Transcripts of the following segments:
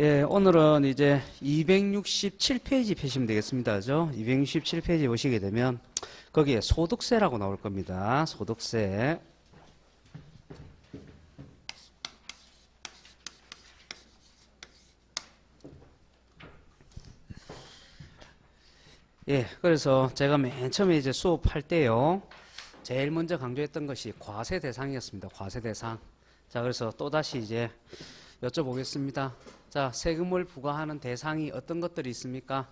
예, 오늘은 이제 267페이지 펴시면 되겠습니다. 그죠? 267페이지 보시게 되면 거기에 소득세라고 나올 겁니다. 소득세. 예, 그래서 제가 맨 처음에 이제 수업할 때요. 제일 먼저 강조했던 것이 과세 대상이었습니다. 과세 대상. 자, 그래서 또다시 이제 여쭤보겠습니다. 자, 세금을 부과하는 대상이 어떤 것들이 있습니까?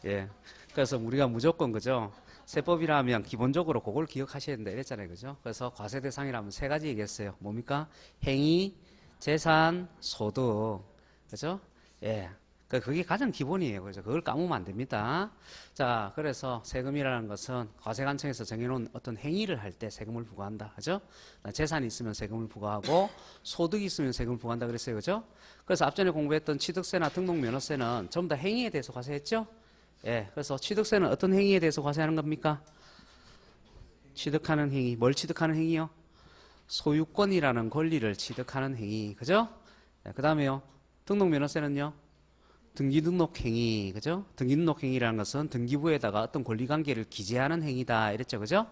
예. 그래서 우리가 무조건, 그죠? 세법이라면 기본적으로 그걸 기억하셔야 된다 이랬잖아요. 그죠? 그래서 과세 대상이라면 세 가지 얘기했어요. 뭡니까? 행위, 재산, 소득. 그죠? 예. 그게 가장 기본이에요. 그래서 그걸 까먹으면 안 됩니다. 자, 그래서 세금이라는 것은 과세관청에서 정해놓은 어떤 행위를 할 때 세금을 부과한다. 그죠? 재산이 있으면 세금을 부과하고 소득이 있으면 세금을 부과한다 그랬어요. 그죠? 그래서 앞전에 공부했던 취득세나 등록면허세는 전부 다 행위에 대해서 과세했죠? 예. 그래서 취득세는 어떤 행위에 대해서 과세하는 겁니까? 취득하는 행위. 뭘 취득하는 행위요? 소유권이라는 권리를 취득하는 행위. 그죠? 예, 그 다음에요. 등록면허세는요? 등기등록행위, 그죠? 등기등록행위라는 것은 등기부에다가 어떤 권리관계를 기재하는 행위다, 이랬죠, 그죠?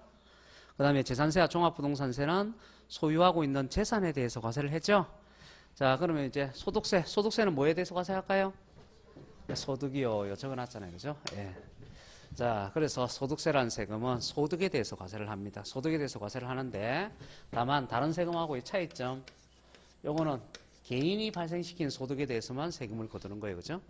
그 다음에 재산세와 종합부동산세는 소유하고 있는 재산에 대해서 과세를 했죠? 자, 그러면 이제 소득세, 소득세는 뭐에 대해서 과세할까요? 소득이요, 적어놨잖아요, 그죠? 예. 자, 그래서 소득세라는 세금은 소득에 대해서 과세를 합니다. 소득에 대해서 과세를 하는데, 다만 다른 세금하고의 차이점, 요거는 개인이 발생시킨 소득에 대해서만 세금을 거두는 거예요. 그죠?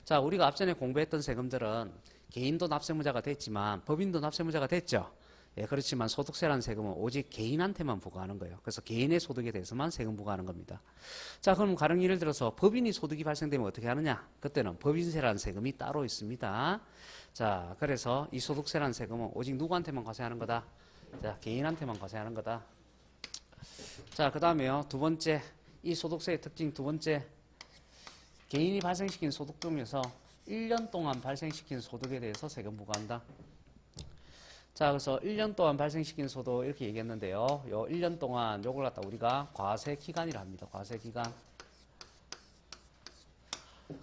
자, 우리가 앞전에 공부했던 세금들은 개인도 납세무자가 됐지만 법인도 납세무자가 됐죠. 예, 그렇지만 소득세라는 세금은 오직 개인한테만 부과하는 거예요. 그래서 개인의 소득에 대해서만 세금 부과하는 겁니다. 자, 그럼 가령 예를 들어서 법인이 소득이 발생되면 어떻게 하느냐? 그때는 법인세라는 세금이 따로 있습니다. 자, 그래서 이 소득세라는 세금은 오직 누구한테만 과세하는 거다? 자, 개인한테만 과세하는 거다. 자, 그 다음에요. 두 번째. 이 소득세의 특징 두 번째, 개인이 발생시킨 소득 중에서 1년 동안 발생시킨 소득에 대해서 세금 부과한다. 자, 그래서 1년 동안 발생시킨 소득 이렇게 얘기했는데요. 요 1년 동안 요걸 갖다 우리가 과세 기간이라 합니다. 과세 기간.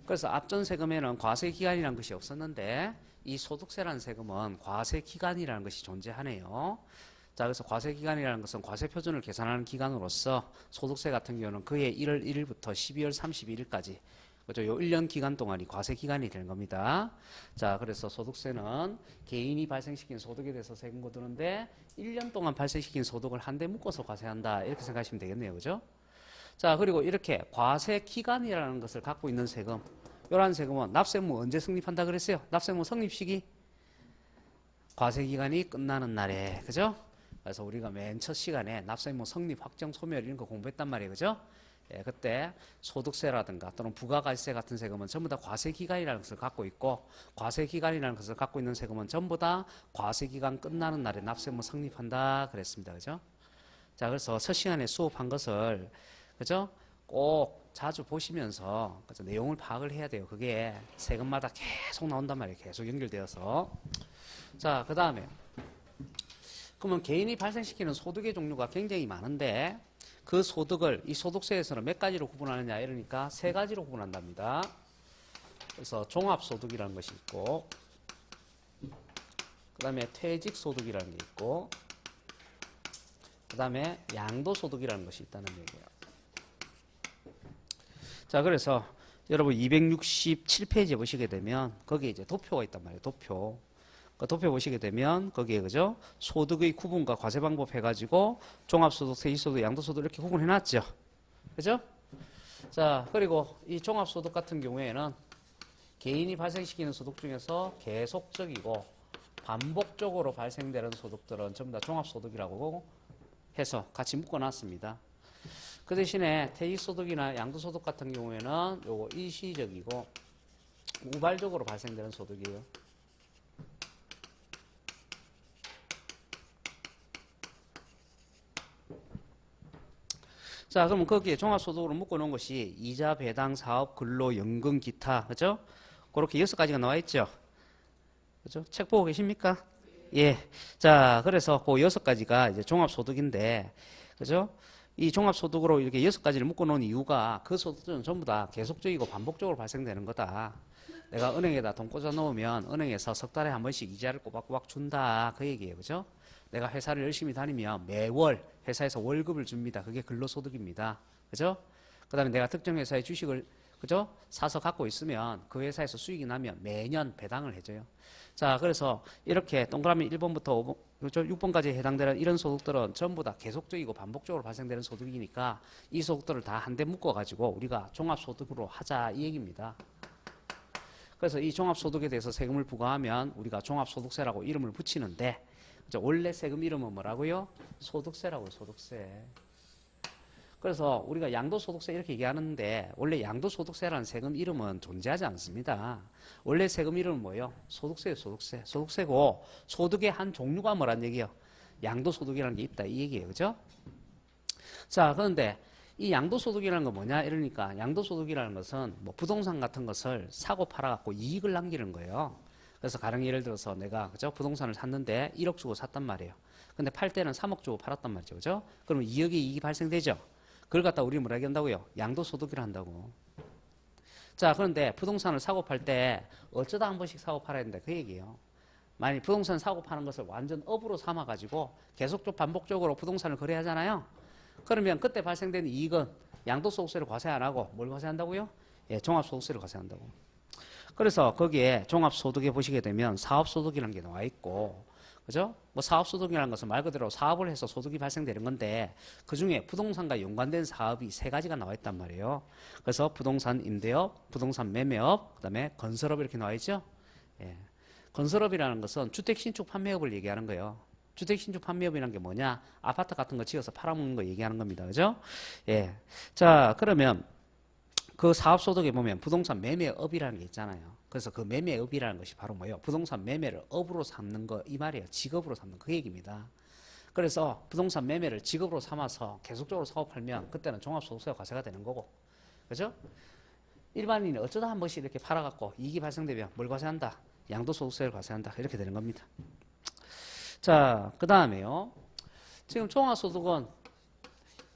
그래서 앞전 세금에는 과세 기간이라는 것이 없었는데 이 소득세라는 세금은 과세 기간이라는 것이 존재하네요. 자, 그래서 과세기간이라는 것은 과세표준을 계산하는 기간으로서 소득세 같은 경우는 그해 1월 1일부터 12월 31일까지 그죠? 요 1년 기간 동안이 과세기간이 되는 겁니다. 자, 그래서 소득세는 개인이 발생시킨 소득에 대해서 세금 거두는데 1년 동안 발생시킨 소득을 한데 묶어서 과세한다. 이렇게 생각하시면 되겠네요. 그죠? 자, 그리고 이렇게 과세기간이라는 것을 갖고 있는 세금, 이러한 세금은 납세무 언제 성립한다 그랬어요? 납세무 성립 시기? 과세기간이 끝나는 날에, 그죠? 그래서 우리가 맨 첫 시간에 납세무 성립, 확정, 소멸 이런 거 공부했단 말이에요. 그죠? 예, 그때 소득세라든가 또는 부가가치세 같은 세금은 전부 다 과세기간이라는 것을 갖고 있고 과세기간이라는 것을 갖고 있는 세금은 전부 다 과세기간 끝나는 날에 납세무 성립한다 그랬습니다. 그죠? 자, 그래서 첫 시간에 수업한 것을 그죠? 꼭 자주 보시면서 그죠? 내용을 파악을 해야 돼요. 그게 세금마다 계속 나온단 말이에요. 계속 연결되어서. 자, 그 다음에 그러면 개인이 발생시키는 소득의 종류가 굉장히 많은데 그 소득을 이 소득세에서는 몇 가지로 구분하느냐 이러니까 세 가지로 구분한답니다. 그래서 종합소득이라는 것이 있고 그 다음에 퇴직소득이라는 게 있고 그 다음에 양도소득이라는 것이 있다는 얘기예요. 자, 그래서 여러분 267페이지에 보시게 되면 거기에 이제 도표가 있단 말이에요. 도표. 도표 보시게 되면 거기에 그죠? 소득의 구분과 과세 방법 해가지고 종합소득, 퇴직소득, 양도소득 이렇게 구분해놨죠. 그죠? 자, 그리고 이 종합소득 같은 경우에는 개인이 발생시키는 소득 중에서 계속적이고 반복적으로 발생되는 소득들은 전부 다 종합소득이라고 해서 같이 묶어놨습니다. 그 대신에 퇴직소득이나 양도소득 같은 경우에는 요거 일시적이고 우발적으로 발생되는 소득이에요. 자, 그러면 거기에 종합소득으로 묶어놓은 것이 이자, 배당, 사업, 근로, 연금, 기타, 그죠? 그렇게 6가지가 나와 있죠? 그죠? 책 보고 계십니까? 예. 자, 그래서 그 6가지가 이제 종합소득인데, 그죠? 이 종합소득으로 이렇게 6가지를 묶어놓은 이유가 그 소득은 전부 다 계속적이고 반복적으로 발생되는 거다. 내가 은행에다 돈 꽂아 놓으면 은행에서 석 달에 한 번씩 이자를 꼬박꼬박 준다. 그 얘기예요. 그죠? 내가 회사를 열심히 다니면 매월 회사에서 월급을 줍니다. 그게 근로소득입니다. 그죠? 그 다음에 내가 특정 회사의 주식을, 그죠? 사서 갖고 있으면 그 회사에서 수익이 나면 매년 배당을 해줘요. 자, 그래서 이렇게 동그라미 1번부터 5번, 그렇죠? 6번까지 해당되는 이런 소득들은 전부 다 계속적이고 반복적으로 발생되는 소득이니까 이 소득들을 다 한데 묶어가지고 우리가 종합소득으로 하자 이 얘기입니다. 그래서 이 종합소득에 대해서 세금을 부과하면 우리가 종합소득세라고 이름을 붙이는데, 그렇죠? 원래 세금 이름은 뭐라고요? 소득세라고요, 소득세. 그래서 우리가 양도소득세 이렇게 얘기하는데 원래 양도소득세라는 세금 이름은 존재하지 않습니다. 원래 세금 이름은 뭐예요? 소득세예요, 소득세. 소득세고 소득의 한 종류가 뭐란 얘기예요? 양도소득이라는 게 있다 이 얘기예요. 그죠? 자, 그런데 이 양도소득이라는 건 뭐냐? 이러니까 양도소득이라는 것은 뭐 부동산 같은 것을 사고 팔아갖고 이익을 남기는 거예요. 그래서 가령 예를 들어서 내가 그죠? 부동산을 샀는데 1억 주고 샀단 말이에요. 근데 팔 때는 3억 주고 팔았단 말이죠. 그죠? 그러면 2억의 이익이 발생되죠. 그걸 갖다 우리 뭐라 얘기한다고요? 양도소득이라 한다고. 자, 그런데 부동산을 사고 팔 때 어쩌다 한 번씩 사고 팔아야 된다 그 얘기예요. 만약 부동산 사고 파는 것을 완전 업으로 삼아가지고 계속적 반복적으로 부동산을 거래하잖아요. 그러면 그때 발생된 이익은 양도소득세를 과세 안 하고 뭘 과세한다고요? 예, 종합소득세를 과세한다고. 그래서 거기에 종합소득에 보시게 되면 사업소득이라는 게 나와 있고, 그죠? 뭐 사업소득이라는 것은 말 그대로 사업을 해서 소득이 발생되는 건데 그 중에 부동산과 연관된 사업이 3가지가 나와 있단 말이에요. 그래서 부동산 임대업, 부동산 매매업, 그 다음에 건설업 이렇게 나와 있죠. 예. 건설업이라는 것은 주택 신축 판매업을 얘기하는 거예요. 주택 신축 판매업이라는 게 뭐냐? 아파트 같은 거 지어서 팔아먹는 거 얘기하는 겁니다. 그죠? 예. 자, 그러면 그 사업소득에 보면 부동산 매매업이라는 게 있잖아요. 그래서 그 매매업이라는 것이 바로 뭐예요? 부동산 매매를 업으로 삼는 거 이 말이에요. 직업으로 삼는 그 얘기입니다. 그래서 부동산 매매를 직업으로 삼아서 계속적으로 사업하면 그때는 종합소득세가 과세가 되는 거고, 그죠? 일반인이 어쩌다 한 번씩 이렇게 팔아갖고 이익이 발생되면 뭘 과세한다? 양도소득세를 과세한다. 이렇게 되는 겁니다. 자, 그 다음에요. 지금 종합소득은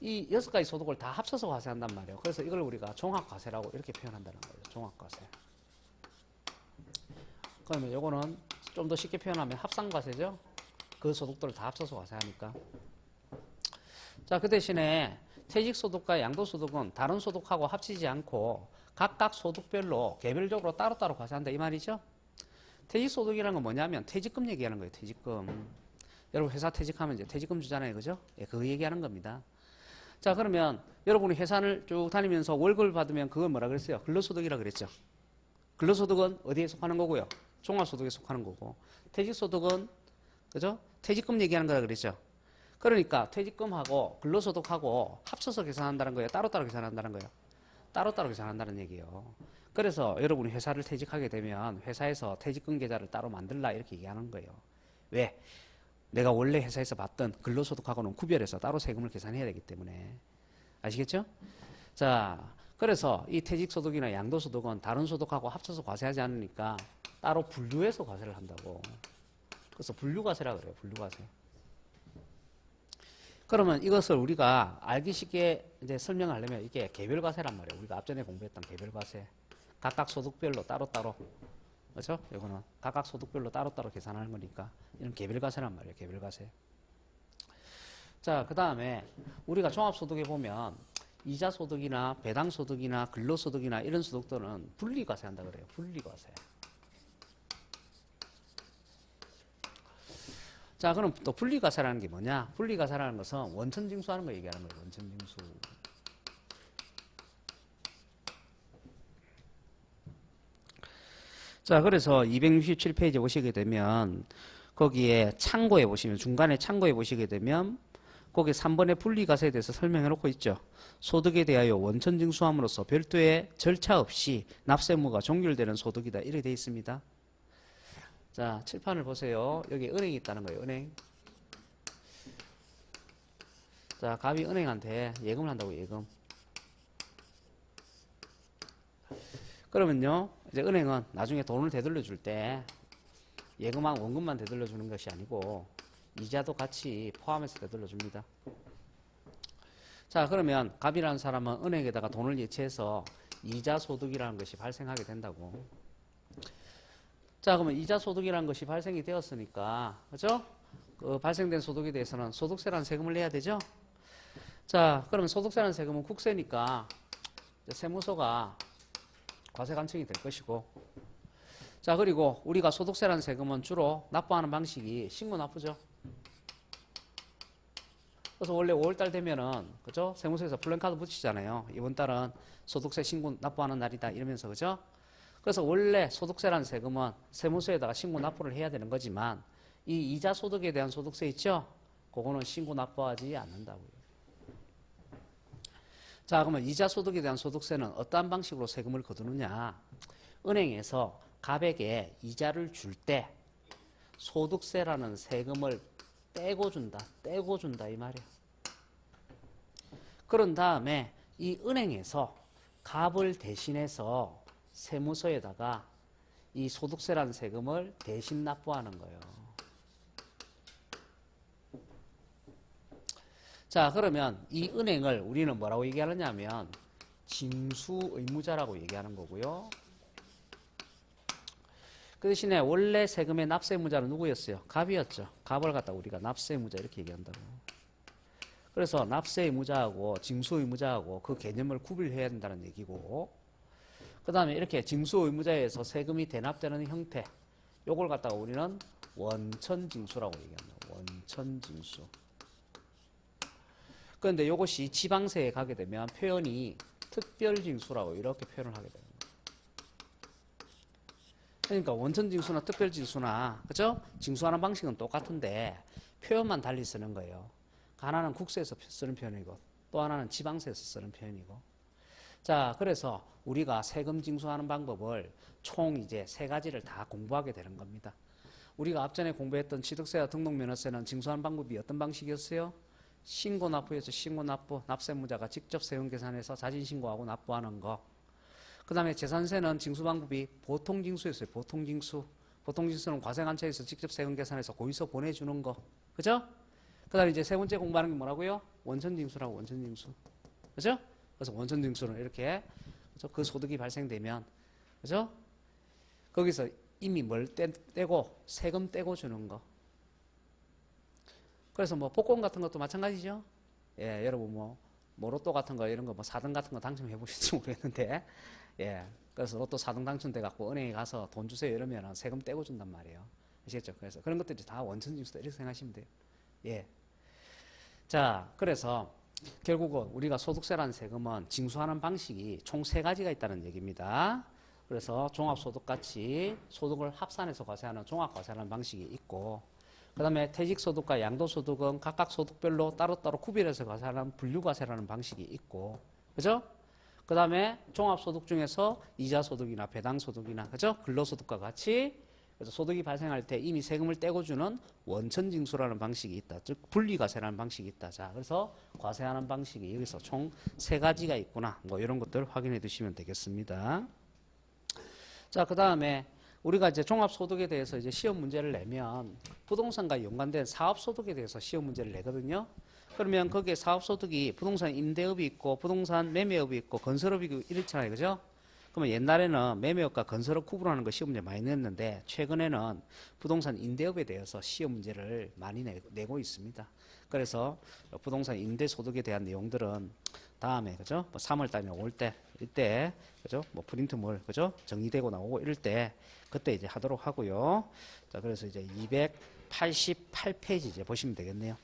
이 6가지 소득을 다 합쳐서 과세한단 말이에요. 그래서 이걸 우리가 종합과세라고 이렇게 표현한다는 거예요. 종합과세. 그러면 요거는 좀 더 쉽게 표현하면 합산과세죠. 그 소득들을 다 합쳐서 과세하니까. 자, 그 대신에 퇴직소득과 양도소득은 다른 소득하고 합치지 않고 각각 소득별로 개별적으로 따로따로 과세한다 이 말이죠. 퇴직소득이라는 건 뭐냐면 퇴직금 얘기하는 거예요. 퇴직금. 여러분 회사 퇴직하면 이제 퇴직금 주잖아요. 그죠? 예, 그거 얘기하는 겁니다. 자, 그러면 여러분이 회사를 쭉 다니면서 월급을 받으면 그걸 뭐라 그랬어요? 근로소득이라 그랬죠. 근로소득은 어디에 속하는 거고요? 종합소득에 속하는 거고. 퇴직소득은 그죠? 퇴직금 얘기하는 거라 그랬죠. 그러니까 퇴직금하고 근로소득하고 합쳐서 계산한다는 거예요. 따로따로 계산한다는 거예요. 따로따로 계산한다는 얘기예요. 그래서 여러분이 회사를 퇴직하게 되면 회사에서 퇴직금 계좌를 따로 만들라 이렇게 얘기하는 거예요. 왜? 내가 원래 회사에서 받던 근로소득하고는 구별해서 따로 세금을 계산해야 되기 때문에. 아시겠죠? 자, 그래서 이 퇴직소득이나 양도소득은 다른 소득하고 합쳐서 과세하지 않으니까 따로 분류해서 과세를 한다고. 그래서 분류과세라 그래요. 분류과세. 그러면 이것을 우리가 알기 쉽게 이제 설명을 하려면 이게 개별과세란 말이에요. 우리가 앞전에 공부했던 개별과세. 각각 소득별로 따로따로. 그렇죠? 이거는 각각 소득별로 따로따로 계산하는 거니까 이런 개별과세란 말이에요. 개별과세. 자, 그 다음에 우리가 종합소득에 보면 이자소득이나 배당소득이나 근로소득이나 이런 소득들은 분리과세 한다 그래요. 분리과세. 자, 그럼 또 분리과세라는 게 뭐냐? 분리과세라는 것은 원천징수하는 거 얘기하는 거예요. 원천징수. 자, 그래서 267페이지에 보시게 되면 거기에 창고에 보시면 중간에 창고에 보시게 되면 거기 3번의 분리과세에 대해서 설명해 놓고 있죠. 소득에 대하여 원천징수함으로써 별도의 절차 없이 납세무가 종결되는 소득이다. 이렇게 되어 있습니다. 자, 칠판을 보세요. 여기 은행이 있다는 거예요. 은행. 자, 갑이 은행한테 예금을 한다고 예금. 그러면요, 이제 은행은 나중에 돈을 되돌려 줄 때 예금만 원금만 되돌려 주는 것이 아니고 이자도 같이 포함해서 되돌려 줍니다. 자, 그러면 갑이라는 사람은 은행에다가 돈을 예치해서 이자 소득이라는 것이 발생하게 된다고. 자, 그러면 이자 소득이라는 것이 발생이 되었으니까, 그죠? 그 발생된 소득에 대해서는 소득세라는 세금을 내야 되죠? 자, 그러면 소득세라는 세금은 국세니까 세무서가 과세 관청이 될 것이고, 자, 그리고 우리가 소득세라는 세금은 주로 납부하는 방식이 신고 납부죠. 그래서 원래 5월달 되면은, 그죠? 세무서에서 플랜카드 붙이잖아요. 이번 달은 소득세 신고 납부하는 날이다. 이러면서, 그죠? 그래서 원래 소득세라는 세금은 세무서에다가 신고 납부를 해야 되는 거지만, 이 이자 소득에 대한 소득세 있죠? 그거는 신고 납부하지 않는다고요. 자, 그러면 이자 소득에 대한 소득세는 어떠한 방식으로 세금을 거두느냐? 은행에서 갑에게 이자를 줄 때 소득세라는 세금을 떼고 준다 이 말이야. 그런 다음에 이 은행에서 갑을 대신해서 세무서에다가 이 소득세라는 세금을 대신 납부하는 거예요. 자, 그러면 이 은행을 우리는 뭐라고 얘기하느냐면 징수의무자라고 얘기하는 거고요. 그 대신에 원래 세금의 납세의무자는 누구였어요? 갑이었죠. 갑을 갖다 우리가 납세의무자 이렇게 얘기한다고. 그래서 납세의무자하고 징수의무자하고 그 개념을 구별해야 된다는 얘기고, 그 다음에 이렇게 징수의무자에서 세금이 대납되는 형태, 요걸 갖다가 우리는 원천징수라고 얘기한다. 원천징수. 그런데 이것이 지방세에 가게 되면 표현이 특별징수라고 이렇게 표현을 하게 됩니다. 그러니까 원천징수나 특별징수나, 그죠? 징수하는 방식은 똑같은데 표현만 달리 쓰는 거예요. 하나는 국세에서 쓰는 표현이고 또 하나는 지방세에서 쓰는 표현이고. 자, 그래서 우리가 세금 징수하는 방법을 총 이제 세 가지를 다 공부하게 되는 겁니다. 우리가 앞전에 공부했던 취득세와 등록면허세는 징수하는 방법이 어떤 방식이었어요? 신고납부에서 신고납부, 납세무자가 직접 세금 계산해서 자진신고하고 납부하는 거. 그 다음에 재산세는 징수 방법이 보통징수였어요. 보통징수. 보통징수는 과세관청에서 직접 세금 계산해서 고의서 보내주는 거. 그죠? 그 다음에 이제 세 번째 공부하는 게 뭐라고요? 원천징수라고, 원천징수. 그죠? 그래서 원천징수는 이렇게, 그죠? 그 소득이 발생되면, 그죠? 거기서 이미 뭘 떼고, 세금 떼고 주는 거. 그래서 뭐 복권 같은 것도 마찬가지죠. 예, 여러분 뭐 로또 같은 거 이런 거 뭐 4등 같은 거 당첨해 보실지 모르겠는데, 예, 그래서 로또 4등 당첨돼 갖고 은행에 가서 돈 주세요 이러면 세금 떼고 준단 말이에요. 아시겠죠? 그래서 그런 것들이 다 원천징수다 이렇게 생각하시면 돼요. 예. 자, 그래서 결국은 우리가 소득세라는 세금은 징수하는 방식이 총 세 가지가 있다는 얘기입니다. 그래서 종합소득같이 소득을 합산해서 과세하는 종합과세라는 방식이 있고, 그 다음에 퇴직소득과 양도소득은 각각 소득별로 따로따로 구별해서 과세하는 분류과세라는 방식이 있고, 그죠? 그 다음에 종합소득 중에서 이자소득이나 배당소득이나, 그죠? 근로소득과 같이, 그래서 소득이 발생할 때 이미 세금을 떼고 주는 원천징수라는 방식이 있다. 즉, 분리과세라는 방식이 있다. 자, 그래서 과세하는 방식이 여기서 총 세 가지가 있구나. 뭐 이런 것들 확인해 두시면 되겠습니다. 자, 그 다음에 우리가 이제 종합소득에 대해서 이제 시험 문제를 내면 부동산과 연관된 사업소득에 대해서 시험 문제를 내거든요. 그러면 거기에 사업소득이 부동산 임대업이 있고 부동산 매매업이 있고 건설업이 있고 이렇잖아요. 그죠? 그러면 옛날에는 매매업과 건설업 구분하는 거 시험 문제 많이 냈는데 최근에는 부동산 임대업에 대해서 시험 문제를 많이 내고 있습니다. 그래서 부동산 임대소득에 대한 내용들은 다음에, 그죠? 뭐 3월달이나 5월달, 이때, 그죠? 뭐 프린트물, 그죠? 정리되고 나오고 이럴 때, 그때 이제 하도록 하고요. 자, 그래서 이제 288페이지 이제 보시면 되겠네요.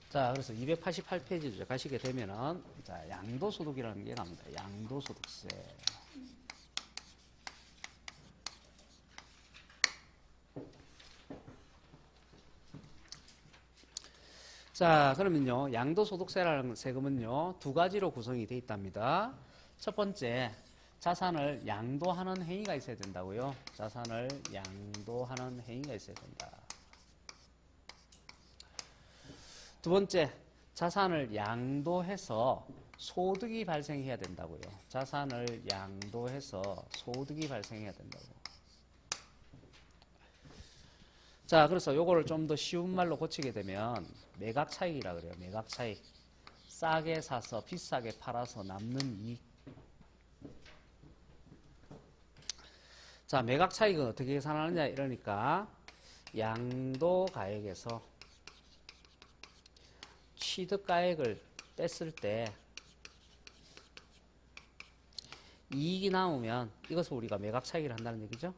자, 그래서 288페이지 이제 가시게 되면은, 자, 양도소득이라는 게 나옵니다. 양도소득세. 자, 그러면요, 양도소득세라는 세금은요, 두 가지로 구성이 되어 있답니다. 첫 번째, 자산을 양도하는 행위가 있어야 된다고요. 자산을 양도하는 행위가 있어야 된다. 두 번째, 자산을 양도해서 소득이 발생해야 된다고요. 자산을 양도해서 소득이 발생해야 된다고. 자, 그래서 요거를 좀 더 쉬운 말로 고치게 되면 매각 차익이라 그래요. 매각 차익. 싸게 사서 비싸게 팔아서 남는 이익. 자, 매각 차익은 어떻게 계산하느냐 이러니까 양도가액에서 취득가액을 뺐을 때 이익이 남으면 이것을 우리가 매각 차익을 한다는 얘기죠.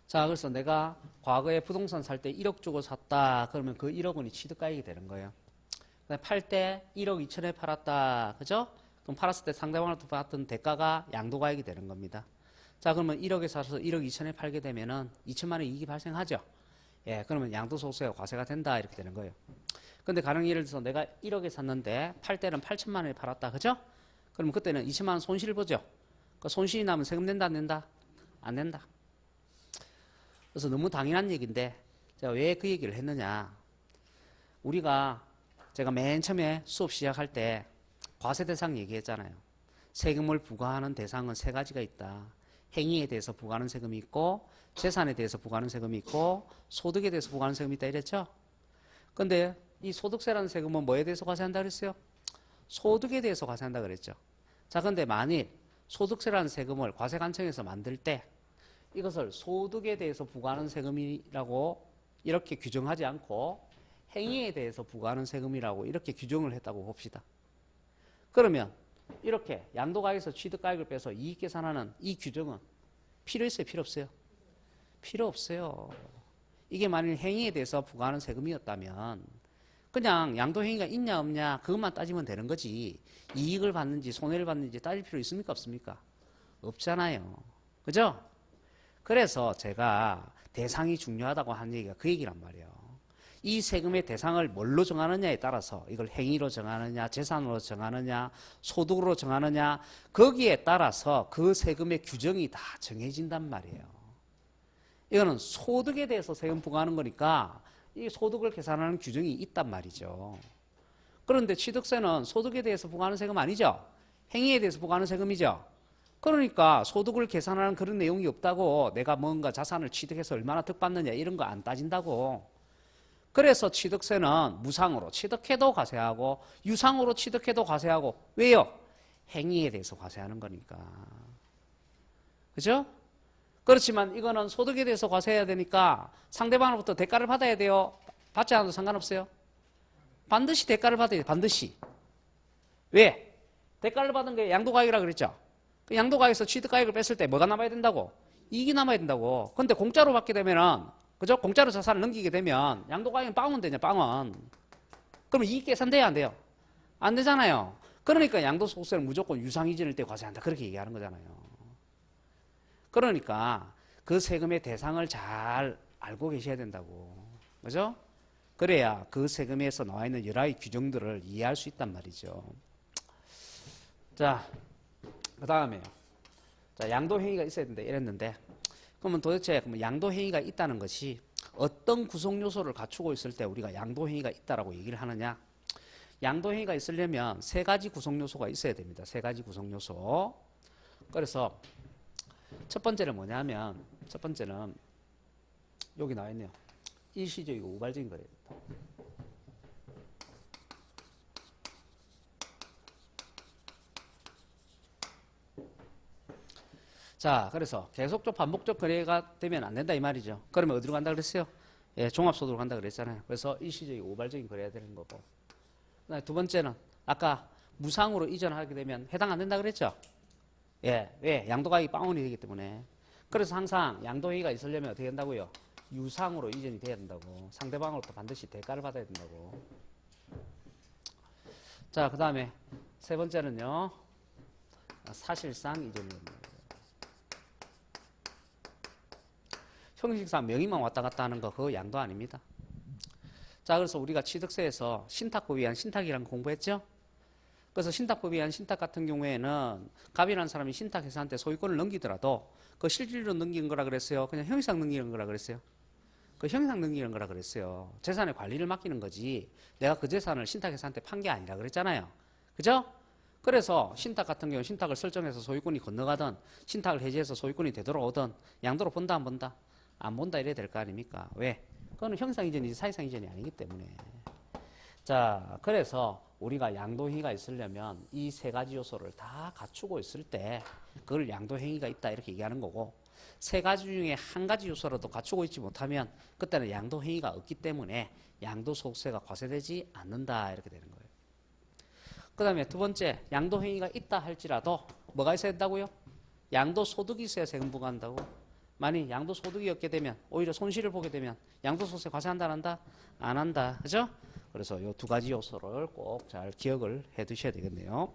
자, 그래서 내가 과거에 부동산 살 때 1억 주고 샀다. 그러면 그 1억 원이 취득가액이 되는 거예요. 팔 때 1억 2천에 팔았다. 그죠? 그럼 팔았을 때 상대방으로부터 받았던 대가가 양도가액이 되는 겁니다. 자, 그러면 1억에 사서 1억 2천에 팔게 되면은 2천만 원 이익이 발생하죠. 예, 그러면 양도소득세가 과세가 된다. 이렇게 되는 거예요. 근데 가령 예를 들어서 내가 1억에 샀는데 팔 때는 8천만 원에 팔았다. 그죠? 그러면 그때는 2천만 원 손실을 보죠. 그 손실이 나면 세금 낸다, 안 낸다? 안 낸다. 그래서 너무 당연한 얘기인데 제가 왜 그 얘기를 했느냐. 우리가 제가 맨 처음에 수업 시작할 때 과세 대상 얘기했잖아요. 세금을 부과하는 대상은 세 가지가 있다. 행위에 대해서 부과하는 세금이 있고 재산에 대해서 부과하는 세금이 있고 소득에 대해서 부과하는 세금이 있다 이랬죠. 근데 이 소득세라는 세금은 뭐에 대해서 과세한다 그랬어요? 소득에 대해서 과세한다 그랬죠. 자, 근데 만일 소득세라는 세금을 과세관청에서 만들 때 이것을 소득에 대해서 부과하는 세금이라고 이렇게 규정하지 않고 행위에 대해서 부과하는 세금이라고 이렇게 규정을 했다고 봅시다. 그러면 이렇게 양도가액에서 취득가액을 빼서 이익 계산하는 이 규정은 필요 있어요? 필요 없어요? 필요 없어요. 이게 만일 행위에 대해서 부과하는 세금이었다면 그냥 양도행위가 있냐 없냐 그것만 따지면 되는 거지 이익을 받는지 손해를 받는지 따질 필요 있습니까? 없습니까? 없잖아요. 그죠? 그래서 제가 대상이 중요하다고 하는 얘기가 그 얘기란 말이에요. 이 세금의 대상을 뭘로 정하느냐에 따라서 이걸 행위로 정하느냐 재산으로 정하느냐 소득으로 정하느냐 거기에 따라서 그 세금의 규정이 다 정해진단 말이에요. 이거는 소득에 대해서 세금 부과하는 거니까 이 소득을 계산하는 규정이 있단 말이죠. 그런데 취득세는 소득에 대해서 부과하는 세금 아니죠. 행위에 대해서 부과하는 세금이죠. 그러니까 소득을 계산하는 그런 내용이 없다고 내가 뭔가 자산을 취득해서 얼마나 득 받느냐 이런 거 안 따진다고. 그래서 취득세는 무상으로 취득해도 과세하고 유상으로 취득해도 과세하고 왜요? 행위에 대해서 과세하는 거니까. 그죠? 그렇지만 이거는 소득에 대해서 과세해야 되니까 상대방으로부터 대가를 받아야 돼요? 받지 않아도 상관없어요? 반드시 대가를 받아야 돼요. 반드시. 왜? 대가를 받은 게 양도가액이라 그랬죠? 그 양도가액에서 취득가액을 뺐을 때 뭐가 남아야 된다고? 이익이 남아야 된다고. 근데 공짜로 받게 되면은 그죠? 공짜로 자산을 넘기게 되면 양도가액은 빵원 되냐 빵원. 그러면 이익 계산돼야 안 돼요? 안 되잖아요. 그러니까 양도소득세는 무조건 유상이전일 때 과세한다 그렇게 얘기하는 거잖아요. 그러니까 그 세금의 대상을 잘 알고 계셔야 된다고. 그죠? 그래야 그 세금에서 나와 있는 여러 가지 규정들을 이해할 수 있단 말이죠. 자, 그 다음에요. 자, 양도행위가 있어야 된다 이랬는데 그러면 도대체 양도행위가 있다는 것이 어떤 구성요소를 갖추고 있을 때 우리가 양도행위가 있다라고 얘기를 하느냐. 양도행위가 있으려면 세 가지 구성요소가 있어야 됩니다. 세 가지 구성요소. 그래서 첫 번째는 뭐냐면 첫 번째는 여기 나와 있네요. 일시적이고 우발적인 거래입니다. 자, 그래서 계속적 반복적 거래가 되면 안 된다 이 말이죠. 그러면 어디로 간다 그랬어요? 예, 종합소득으로 간다 그랬잖아요. 그래서 일시적이고 우발적인 거래가 되는 거고. 그다음에 두 번째는 아까 무상으로 이전하게 되면 해당 안 된다 그랬죠? 예, 왜? 양도가액이 빵원이 되기 때문에. 그래서 항상 양도행위가 있으려면 어떻게 된다고요? 유상으로 이전이 돼야 된다고. 상대방으로부터 반드시 대가를 받아야 된다고. 자, 그 다음에 세 번째는요. 사실상 이전이 된다. 형식상 명의만 왔다 갔다 하는 거 그거 양도 아닙니다. 자, 그래서 우리가 취득세에서 신탁법에 의한 신탁이라는 거 공부했죠? 그래서 신탁법에 의한 신탁 같은 경우에는 갑이라는 사람이 신탁회사한테 소유권을 넘기더라도 그 실질로 넘기는 거라 그랬어요? 그냥 형식상 넘기는 거라 그랬어요? 그 형상 능력이라는 거라 그랬어요. 재산의 관리를 맡기는 거지 내가 그 재산을 신탁회사한테 판 게 아니라 그랬잖아요. 그죠? 그래서 신탁 같은 경우 신탁을 설정해서 소유권이 건너가든 신탁을 해지해서 소유권이 되돌아오든 양도로 본다 안 본다? 안 본다 이래야 될 거 아닙니까? 왜? 그거는 형상 이전이지 사실상 이전이 아니기 때문에. 자, 그래서 우리가 양도행위가 있으려면 이 세 가지 요소를 다 갖추고 있을 때 그걸 양도행위가 있다 이렇게 얘기하는 거고, 세 가지 중에 한 가지 요소라도 갖추고 있지 못하면 그때는 양도행위가 없기 때문에 양도소득세가 과세되지 않는다 이렇게 되는 거예요. 그 다음에 두 번째, 양도행위가 있다 할지라도 뭐가 있어야 된다고요? 양도소득이 있어야 세금 부과한다고. 만약 양도소득이 없게 되면 오히려 손실을 보게 되면 양도소득세 과세한다 안 한다? 안 한다. 그죠? 그래서 이 두 가지 요소를 꼭 잘 기억을 해 두셔야 되겠네요.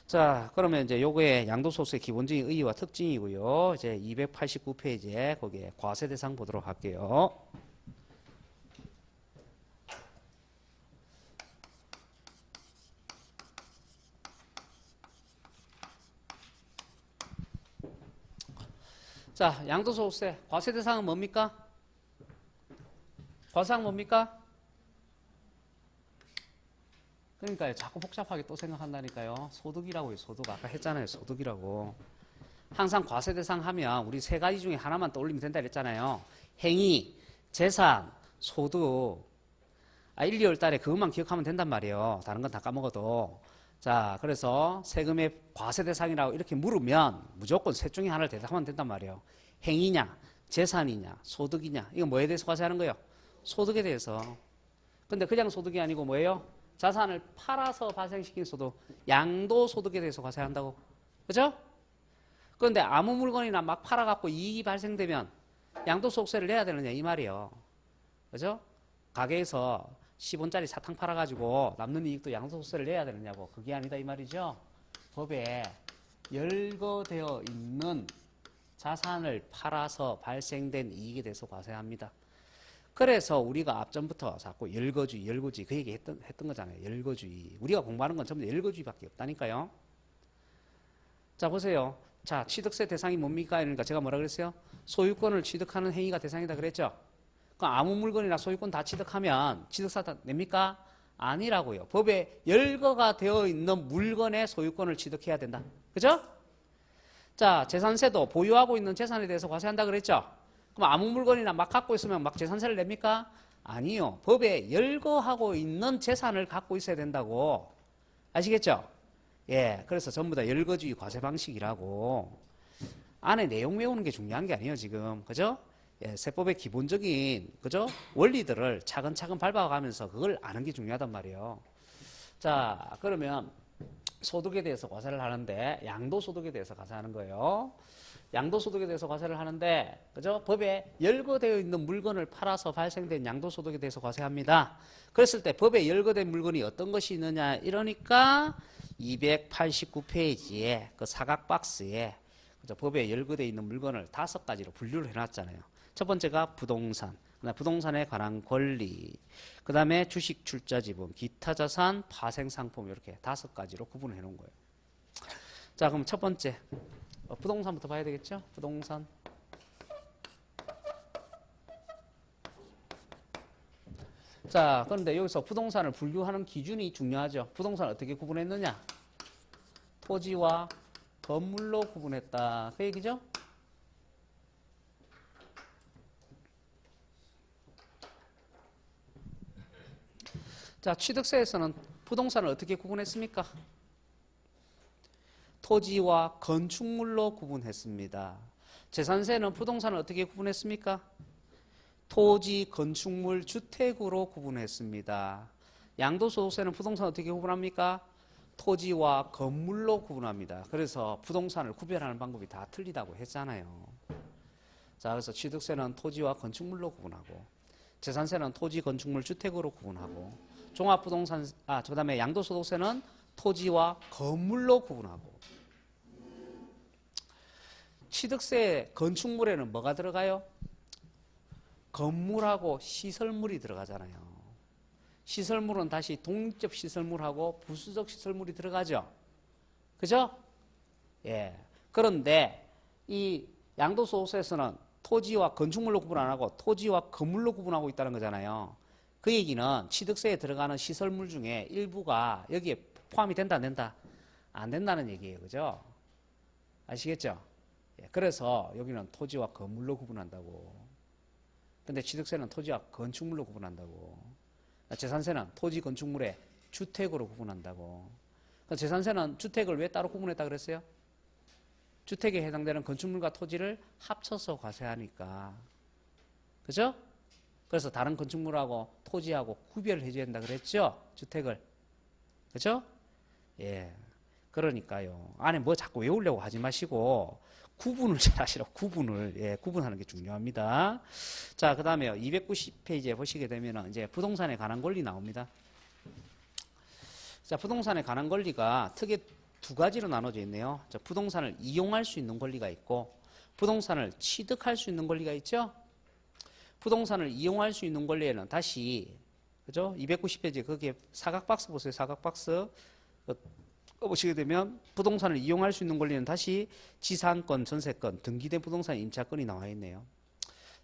자, 그러면 이제 요거의 양도소득세 기본적인 의의와 특징이고요. 이제 289페이지에 거기에 과세 대상 보도록 할게요. 자, 양도소득세 과세 대상은 뭡니까? 과세항 뭡니까? 그러니까요. 자꾸 복잡하게 또 생각한다니까요. 소득이라고요. 소득. 아까 했잖아요. 소득이라고. 항상 과세 대상 하면 우리 세 가지 중에 하나만 떠올리면 된다 그랬잖아요. 행위, 재산, 소득. 1, 2월 달에 그것만 기억하면 된단 말이에요. 다른 건 다 까먹어도. 자, 그래서 세금의 과세 대상이라고 이렇게 물으면 무조건 셋 중에 하나를 대답하면 된단 말이에요. 행위냐, 재산이냐, 소득이냐. 이거 뭐에 대해서 과세하는 거예요? 소득에 대해서. 근데 그냥 소득이 아니고 뭐예요? 자산을 팔아서 발생시킨 소득, 양도소득에 대해서 과세한다고. 그죠? 그런데 아무 물건이나 막 팔아갖고 이익이 발생되면 양도소득세를 내야 되느냐 이 말이에요. 그죠? 가게에서 10원짜리 사탕 팔아가지고 남는 이익도 양도소득세를 내야 되느냐고. 그게 아니다 이 말이죠. 법에 열거되어 있는 자산을 팔아서 발생된 이익에 대해서 과세합니다. 그래서 우리가 앞전부터 자꾸 열거주의 그 얘기 했던 거잖아요. 열거주의. 우리가 공부하는 건 전부 다 열거주의밖에 없다니까요. 자, 보세요. 자, 취득세 대상이 뭡니까? 그러니까 제가 뭐라 그랬어요? 소유권을 취득하는 행위가 대상이다 그랬죠? 그럼 아무 물건이나 소유권 다 취득하면 취득세 다 냅니까? 아니라고요. 법에 열거가 되어 있는 물건의 소유권을 취득해야 된다. 그죠? 자, 재산세도 보유하고 있는 재산에 대해서 과세한다 그랬죠? 그럼 아무 물건이나 막 갖고 있으면 막 재산세를 냅니까? 아니요. 법에 열거하고 있는 재산을 갖고 있어야 된다고. 아시겠죠? 예. 그래서 전부 다 열거주의 과세 방식이라고. 안에 내용 외우는 게 중요한 게 아니에요, 지금. 그죠? 예. 세법의 기본적인, 그죠? 원리들을 차근차근 밟아가면서 그걸 아는 게 중요하단 말이에요. 자, 그러면 소득에 대해서 과세를 하는데 양도소득에 대해서 과세하는 거예요. 양도소득에 대해서 과세를 하는데, 그죠? 법에 열거되어 있는 물건을 팔아서 발생된 양도소득에 대해서 과세합니다. 그랬을 때 법에 열거된 물건이 어떤 것이 있느냐 이러니까 289페이지에 그 사각 박스에, 그죠? 법에 열거되어 있는 물건을 5가지로 분류를 해놨잖아요. 첫 번째가 부동산, 부동산에 관한 권리, 그 다음에 주식 출자 지분, 기타 자산, 파생 상품 이렇게 5가지로 구분해 놓은 거예요. 자, 그럼 첫 번째 부동산부터 봐야 되겠죠? 부동산. 자, 그런데 여기서 부동산을 분류하는 기준이 중요하죠. 부동산을 어떻게 구분했느냐? 토지와 건물로 구분했다. 그 얘기죠? 자, 취득세에서는 부동산을 어떻게 구분했습니까? 토지와 건축물로 구분했습니다. 재산세는 부동산을 어떻게 구분했습니까? 토지, 건축물, 주택으로 구분했습니다. 양도소득세는 부동산 어떻게 구분합니까? 토지와 건물로 구분합니다. 그래서 부동산을 구별하는 방법이 다 틀리다고 했잖아요. 자, 그래서 취득세는 토지와 건축물로 구분하고, 재산세는 토지, 건축물, 주택으로 구분하고, 종합부동산, 그 다음에 양도소득세는 토지와 건물로 구분하고, 취득세 건축물에는 뭐가 들어가요? 건물하고 시설물이 들어가잖아요. 시설물은 다시 독립적 시설물하고 부수적 시설물이 들어가죠. 그죠? 예. 그런데 이 양도소득세에서는 토지와 건축물로 구분 안 하고 토지와 건물로 구분하고 있다는 거잖아요. 그 얘기는 취득세에 들어가는 시설물 중에 일부가 여기에 포함이 된다 안 된다? 안 된다는 얘기예요. 그죠? 아시겠죠? 예, 그래서 여기는 토지와 건물로 구분한다고. 근데 취득세는 토지와 건축물로 구분한다고. 재산세는 토지 건축물의 주택으로 구분한다고. 재산세는 주택을 왜 따로 구분했다 그랬어요? 주택에 해당되는 건축물과 토지를 합쳐서 과세하니까. 그죠? 그래서 다른 건축물하고 토지하고 구별을 해줘야 된다 그랬죠? 주택을. 그죠? 예. 그러니까요. 안에 뭐 자꾸 외우려고 하지 마시고 구분을 잘 하시라고. 구분을. 예, 구분하는 게 중요합니다. 자, 그 다음에 290페이지에 보시게 되면 이제 부동산에 관한 권리 나옵니다. 자, 부동산에 관한 권리가 크게 두 가지로 나눠져 있네요. 자, 부동산을 이용할 수 있는 권리가 있고 부동산을 취득할 수 있는 권리가 있죠. 부동산을 이용할 수 있는 권리에는 다시 그죠? 290페이지 거기에 사각박스 보세요. 사각박스 보시게 되면 부동산을 이용할 수 있는 권리는 다시 지상권, 전세권, 등기된 부동산 임차권이 나와 있네요.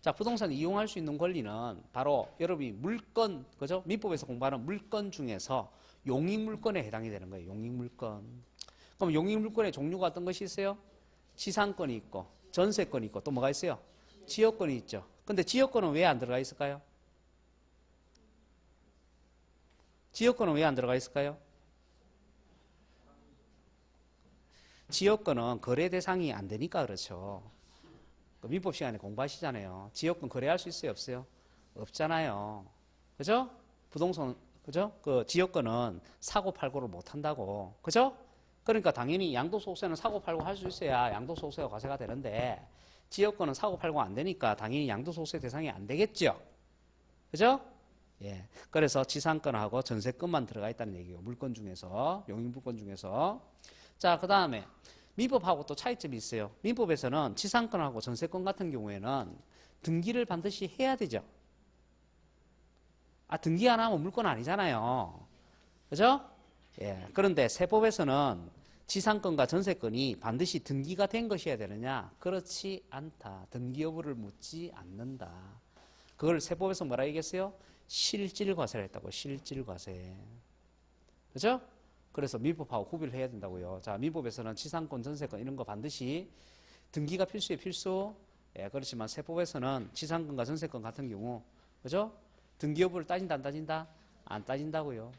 자, 부동산 이용할 수 있는 권리는 바로 여러분이 물건, 그죠? 민법에서 공부하는 물건 중에서 용익물건에 해당이 되는 거예요. 용익물건. 그럼 용익물건의 종류가 어떤 것이 있어요? 지상권이 있고, 전세권이 있고, 또 뭐가 있어요? 지역권이 있죠. 근데 지역권은 왜 안 들어가 있을까요? 지역권은 왜 안 들어가 있을까요? 지역권은 거래 대상이 안 되니까 그렇죠. 민법 시간에 공부하시잖아요. 지역권 거래할 수 있어요, 없어요? 없잖아요. 그죠? 부동산, 그죠? 그 지역권은 사고 팔고를 못 한다고. 그죠? 그러니까 당연히 양도소득세는 사고 팔고 할 수 있어야 양도소득세가 과세가 되는데 지역권은 사고 팔고 안 되니까 당연히 양도소득세 대상이 안 되겠죠. 그죠? 예. 그래서 지상권하고 전세권만 들어가 있다는 얘기예요. 물건 중에서, 용익물건 중에서. 자, 그 다음에 민법하고 또 차이점이 있어요. 민법에서는 지상권하고 전세권 같은 경우에는 등기를 반드시 해야 되죠. 아, 등기 안 하면 물건 아니잖아요. 그죠? 예. 그런데 세법에서는 지상권과 전세권이 반드시 등기가 된 것이어야 되느냐? 그렇지 않다. 등기 여부를 묻지 않는다. 그걸 세법에서 뭐라 얘기했어요? 실질과세를 했다고. 실질과세. 그죠? 그래서 민법하고 구별을 해야 된다고요. 자, 민법에서는 지상권, 전세권 이런 거 반드시 등기가 필수에 필수. 예, 그렇지만 세법에서는 지상권과 전세권 같은 경우, 그죠? 등기 여부를 따진다, 안 따진다? 안 따진다고요.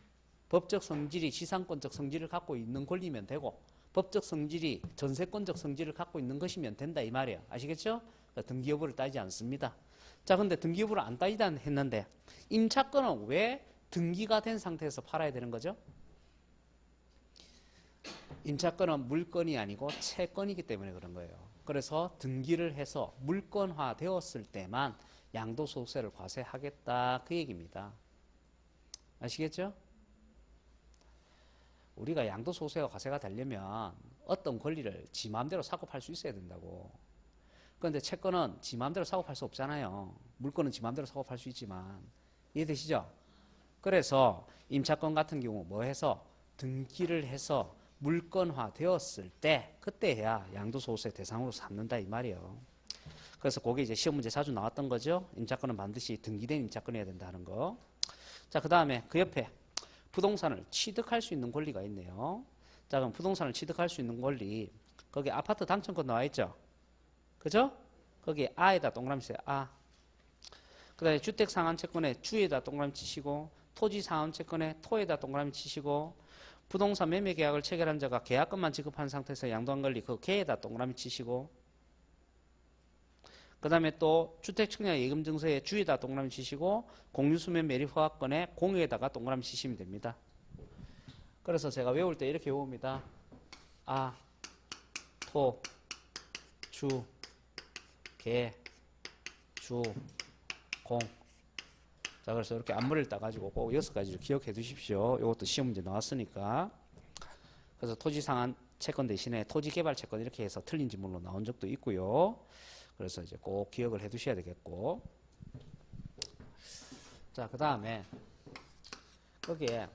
법적 성질이 지상권적 성질을 갖고 있는 권리면 되고, 법적 성질이 전세권적 성질을 갖고 있는 것이면 된다 이 말이에요. 아시겠죠? 그러니까 등기 여부를 따지지 않습니다. 자, 근데 등기 여부를 안 따지다 했는데 임차권은 왜 등기가 된 상태에서 팔아야 되는 거죠? 임차권은 물건이 아니고 채권이기 때문에 그런 거예요. 그래서 등기를 해서 물건화 되었을 때만 양도소득세를 과세하겠다 그 얘기입니다. 아시겠죠? 우리가 양도소득세가 과세가 되려면 어떤 권리를 지 마음대로 사고 팔 수 있어야 된다고. 그런데 채권은 지 마음대로 사고 팔 수 없잖아요. 물건은 지 마음대로 사고 팔 수 있지만. 이해되시죠? 그래서 임차권 같은 경우 뭐 해서 등기를 해서 물건화 되었을 때 그때야 양도소득세 대상으로 삼는다 이 말이에요. 그래서 그게 이제 시험 문제 자주 나왔던 거죠. 임차권은 반드시 등기된 임차권이어야 된다는 거. 자, 그 다음에 그 옆에 부동산을 취득할 수 있는 권리가 있네요. 자, 그럼 부동산을 취득할 수 있는 권리, 거기 아파트 당첨권 나와 있죠? 그죠? 거기에 아에다 동그라미 치세요. 아. 그 다음에 주택 상환채권에 주에다 동그라미 치시고, 토지 상환채권에 토에다 동그라미 치시고, 부동산 매매 계약을 체결한 자가 계약금만 지급한 상태에서 양도한 권리, 그 개에다 동그라미 치시고, 그 다음에 또 주택청약 예금증서에 주에다 동그라미 치시고 공유수면 매립허가권에 공유에다가 동그라미 치시면 됩니다. 그래서 제가 외울 때 이렇게 외웁니다. 아, 토, 주, 개, 주, 공. 자, 그래서 이렇게 앞머리를 따가지고 꼭 6가지를 기억해 두십시오. 이것도 시험 문제 나왔으니까. 그래서 토지상한 채권 대신에 토지개발채권 이렇게 해서 틀린 지문으로 나온 적도 있고요. 그래서 이제 꼭 기억을 해 두셔야 되겠고. 자, 그 다음에 거기에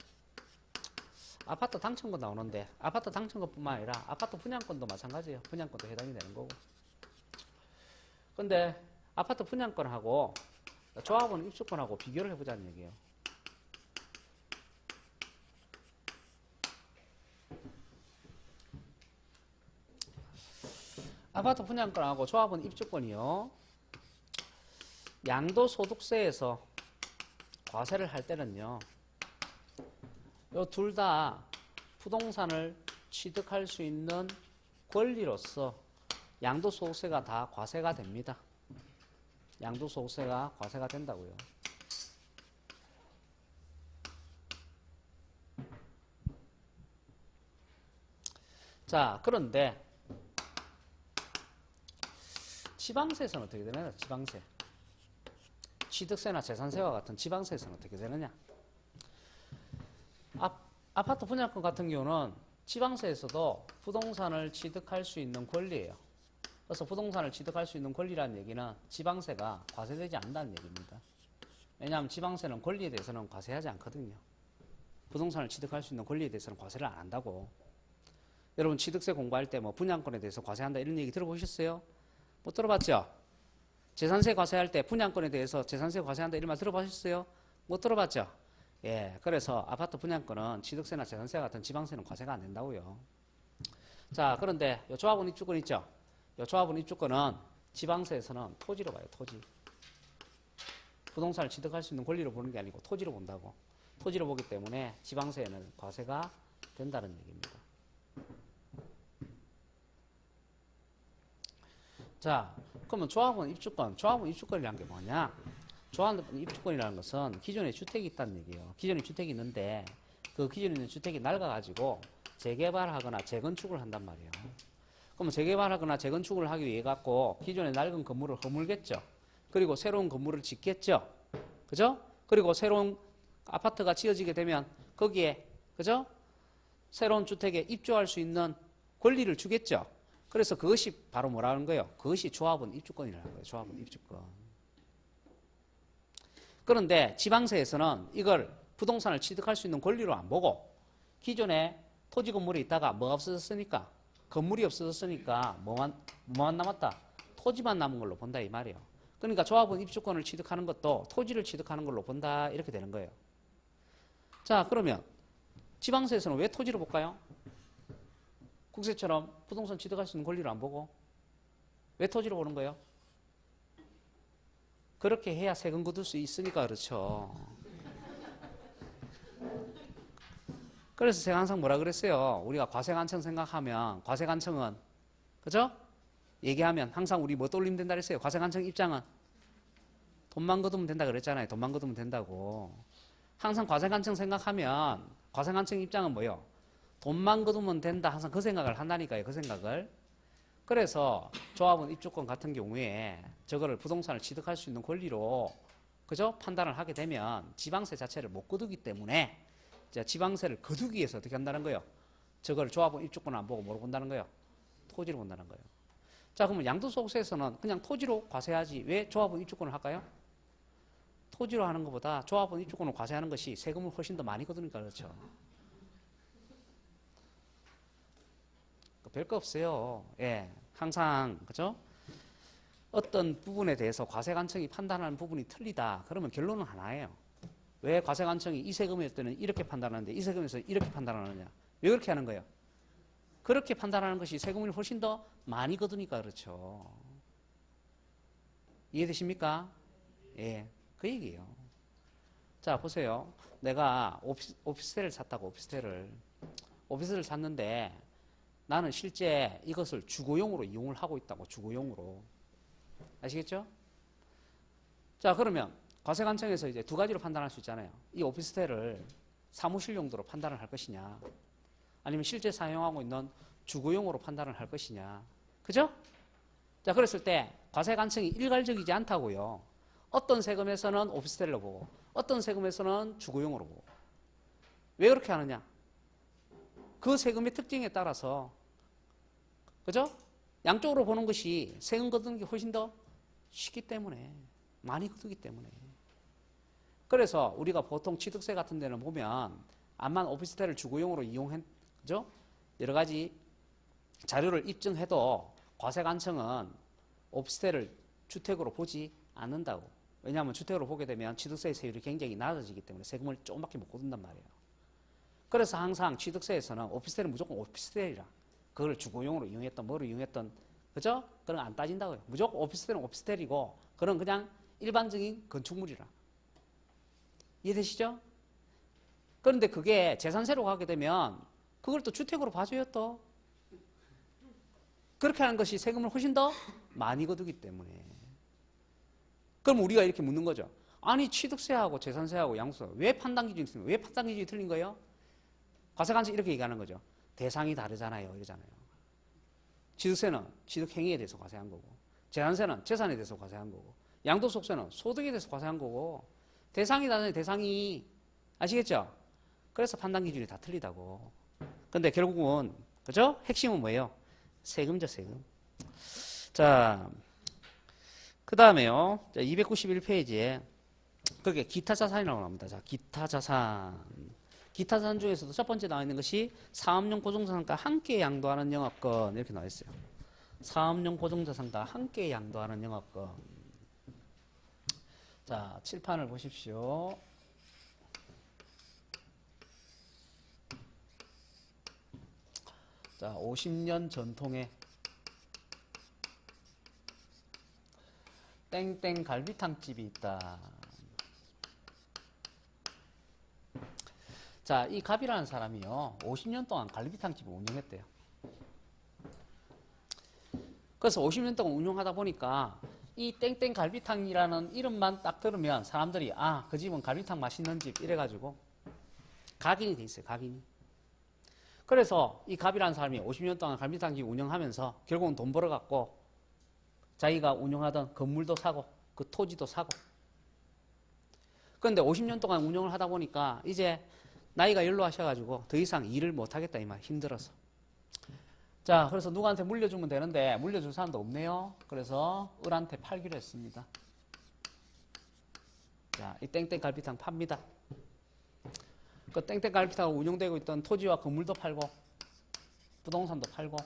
아파트 당첨권 나오는데 아파트 당첨권뿐만 아니라 아파트 분양권도 마찬가지예요. 분양권도 해당이 되는 거고. 근데 아파트 분양권하고 조합원 입주권하고 비교를 해보자는 얘기예요. 아파트 분양권하고 조합원 입주권이요. 양도소득세에서 과세를 할 때는요. 요 둘 다 부동산을 취득할 수 있는 권리로서 양도소득세가 다 과세가 됩니다. 양도소득세가 과세가 된다고요. 자, 그런데 지방세에서는 어떻게 되느냐? 지방세. 취득세나 재산세와 같은 지방세에서는 어떻게 되느냐? 아파트 분양권 같은 경우는 지방세에서도 부동산을 취득할 수 있는 권리예요. 그래서 부동산을 취득할 수 있는 권리라는 얘기는 지방세가 과세되지 않는다는 얘기입니다. 왜냐하면 지방세는 권리에 대해서는 과세하지 않거든요. 부동산을 취득할 수 있는 권리에 대해서는 과세를 안 한다고. 여러분 취득세 공부할 때 뭐 분양권에 대해서 과세한다 이런 얘기 들어보셨어요? 못 들어봤죠? 재산세 과세할 때 분양권에 대해서 재산세 과세한다 이런 말 들어보셨어요? 못 들어봤죠? 예, 그래서 아파트 분양권은 취득세나 재산세 같은 지방세는 과세가 안 된다고요. 자, 그런데 요 조합원 입주권 있죠? 요 조합원 입주권은 지방세에서는 토지로 봐요, 토지. 부동산을 취득할 수 있는 권리로 보는 게 아니고 토지로 본다고. 토지로 보기 때문에 지방세에는 과세가 된다는 얘기입니다. 자, 그러면 조합원 입주권이라는 게 뭐냐? 조합원 입주권이라는 것은 기존에 주택이 있다는 얘기예요. 기존에 주택이 있는데 그 기존에 있는 주택이 낡아가지고 재개발하거나 재건축을 한단 말이에요. 그러면 재개발하거나 재건축을 하기 위해 갖고 기존의 낡은 건물을 허물겠죠. 그리고 새로운 건물을 짓겠죠. 그죠? 그리고 새로운 아파트가 지어지게 되면 거기에 그죠? 새로운 주택에 입주할 수 있는 권리를 주겠죠. 그래서 그것이 바로 뭐라는 거예요? 그것이 조합원 입주권이라는 거예요. 조합원 입주권. 그런데 지방세에서는 이걸 부동산을 취득할 수 있는 권리로 안 보고 기존에 토지 건물이 있다가 뭐가 없어졌으니까 건물이 없어졌으니까 뭐만 남았다? 토지만 남은 걸로 본다 이 말이에요. 그러니까 조합원 입주권을 취득하는 것도 토지를 취득하는 걸로 본다 이렇게 되는 거예요. 자, 그러면 지방세에서는 왜 토지로 볼까요? 국세처럼 부동산 취득할 수 있는 권리를 안 보고 왜 토지로 보는 거예요? 그렇게 해야 세금 거둘 수 있으니까 그렇죠. 그래서 제가 항상 뭐라 그랬어요? 우리가 과세관청 생각하면 과세관청은 그죠? 얘기하면 항상 우리 뭐 떠올리면 된다 그랬어요? 과세관청 입장은 돈만 거두면 된다 그랬잖아요. 돈만 거두면 된다고. 항상 과세관청 생각하면 과세관청 입장은 뭐예요? 돈만 거두면 된다. 항상 그 생각을 한다니까요. 그 생각을. 그래서 조합원 입주권 같은 경우에 저거를 부동산을 취득할 수 있는 권리로 그죠? 판단을 하게 되면 지방세 자체를 못 거두기 때문에 지방세를 거두기 위해서 어떻게 한다는 거예요? 저걸 조합원 입주권을 안 보고 뭐로 본다는 거예요? 토지로 본다는 거예요. 자, 그러면 양도소득세에서는 그냥 토지로 과세하지 왜 조합원 입주권을 할까요? 토지로 하는 것보다 조합원 입주권을 과세하는 것이 세금을 훨씬 더 많이 거두니까 그렇죠. 별거 없어요. 예, 항상 그죠? 어떤 부분에 대해서 과세관청이 판단하는 부분이 틀리다. 그러면 결론은 하나예요. 왜 과세관청이 이 세금일 때는 이렇게 판단하는데 이 세금에서 이렇게 판단하느냐? 왜 그렇게 하는 거예요? 그렇게 판단하는 것이 세금을 훨씬 더 많이 거두니까 그렇죠. 이해되십니까? 예, 그 얘기예요. 자, 보세요. 내가 오피스텔을 샀다고 오피스텔을 샀는데 나는 실제 이것을 주거용으로 이용을 하고 있다고 주거용으로. 아시겠죠? 자, 그러면 과세관청에서 이제 두 가지로 판단할 수 있잖아요. 이 오피스텔을 사무실 용도로 판단을 할 것이냐 아니면 실제 사용하고 있는 주거용으로 판단을 할 것이냐. 그죠? 자, 그랬을 때 과세관청이 일괄적이지 않다고요. 어떤 세금에서는 오피스텔로 보고 어떤 세금에서는 주거용으로 보고. 왜 그렇게 하느냐? 그 세금의 특징에 따라서 그죠? 양쪽으로 보는 것이 세금 거두는 게 훨씬 더 쉽기 때문에 많이 거두기 때문에. 그래서 우리가 보통 취득세 같은 데는 보면 암만 오피스텔을 주거용으로 이용한 그죠? 여러 가지 자료를 입증해도 과세관청은 오피스텔을 주택으로 보지 않는다고. 왜냐하면 주택으로 보게 되면 취득세의 세율이 굉장히 낮아지기 때문에 세금을 조금밖에 못 걷는단 말이에요. 그래서 항상 취득세에서는 오피스텔은 무조건 오피스텔이라. 그걸 주거용으로 이용했던 뭐로 이용했던 그죠? 그런 거 안 따진다고요. 무조건 오피스텔은 오피스텔이고 그런 그냥 일반적인 건축물이라. 이해되시죠? 그런데 그게 재산세로 가게 되면 그걸 또 주택으로 봐줘요 또. 그렇게 하는 것이 세금을 훨씬 더 많이 거두기 때문에. 그럼 우리가 이렇게 묻는 거죠. 아니 취득세하고 재산세하고 양도세 왜 판단 기준이 있습니까? 왜 판단 기준이 틀린 거예요? 과세관세 이렇게 얘기하는 거죠. 대상이 다르잖아요. 이러잖아요. 취득세는 취득행위에 대해서 과세한 거고 재산세는 재산에 대해서 과세한 거고 양도소득세는 소득에 대해서 과세한 거고 대상이 다르잖아요. 대상이. 아시겠죠? 그래서 판단 기준이 다 틀리다고. 근데 결국은 그죠? 핵심은 뭐예요? 세금이죠. 세금. 자, 그 다음에요. 291페이지에 그게 기타 자산이라고 나옵니다. 자, 기타 자산. 기타 자산 중에서도 첫 번째 나와 있는 것이 사업용 고정자산과 함께 양도하는 영업권 이렇게 나와 있어요. 사업용 고정자산과 함께 양도하는 영업권. 자, 칠판을 보십시오. 자, 50년 전통의 땡땡 갈비탕집이 있다. 자, 이 갑이라는 사람이요, 50년 동안 갈비탕집을 운영했대요. 그래서 50년 동안 운영하다 보니까 이 땡땡 갈비탕이라는 이름만 딱 들으면 사람들이 아, 그 집은 갈비탕 맛있는 집 이래가지고 각인이 돼 있어요. 각인이. 그래서 이 갑이라는 사람이 50년 동안 갈비탕집 운영하면서 결국은 돈 벌어갖고 자기가 운영하던 건물도 사고 그 토지도 사고. 그런데 50년 동안 운영을 하다 보니까 이제 나이가 연로하셔가지고 더 이상 일을 못하겠다 이 말. 힘들어서. 자, 그래서 누구한테 물려주면 되는데 물려줄 사람도 없네요. 그래서 을한테 팔기로 했습니다. 자, 이 땡땡 갈비탕 팝니다. 그 땡땡 갈비탕으로 운영되고 있던 토지와 건물도 팔고 부동산도 팔고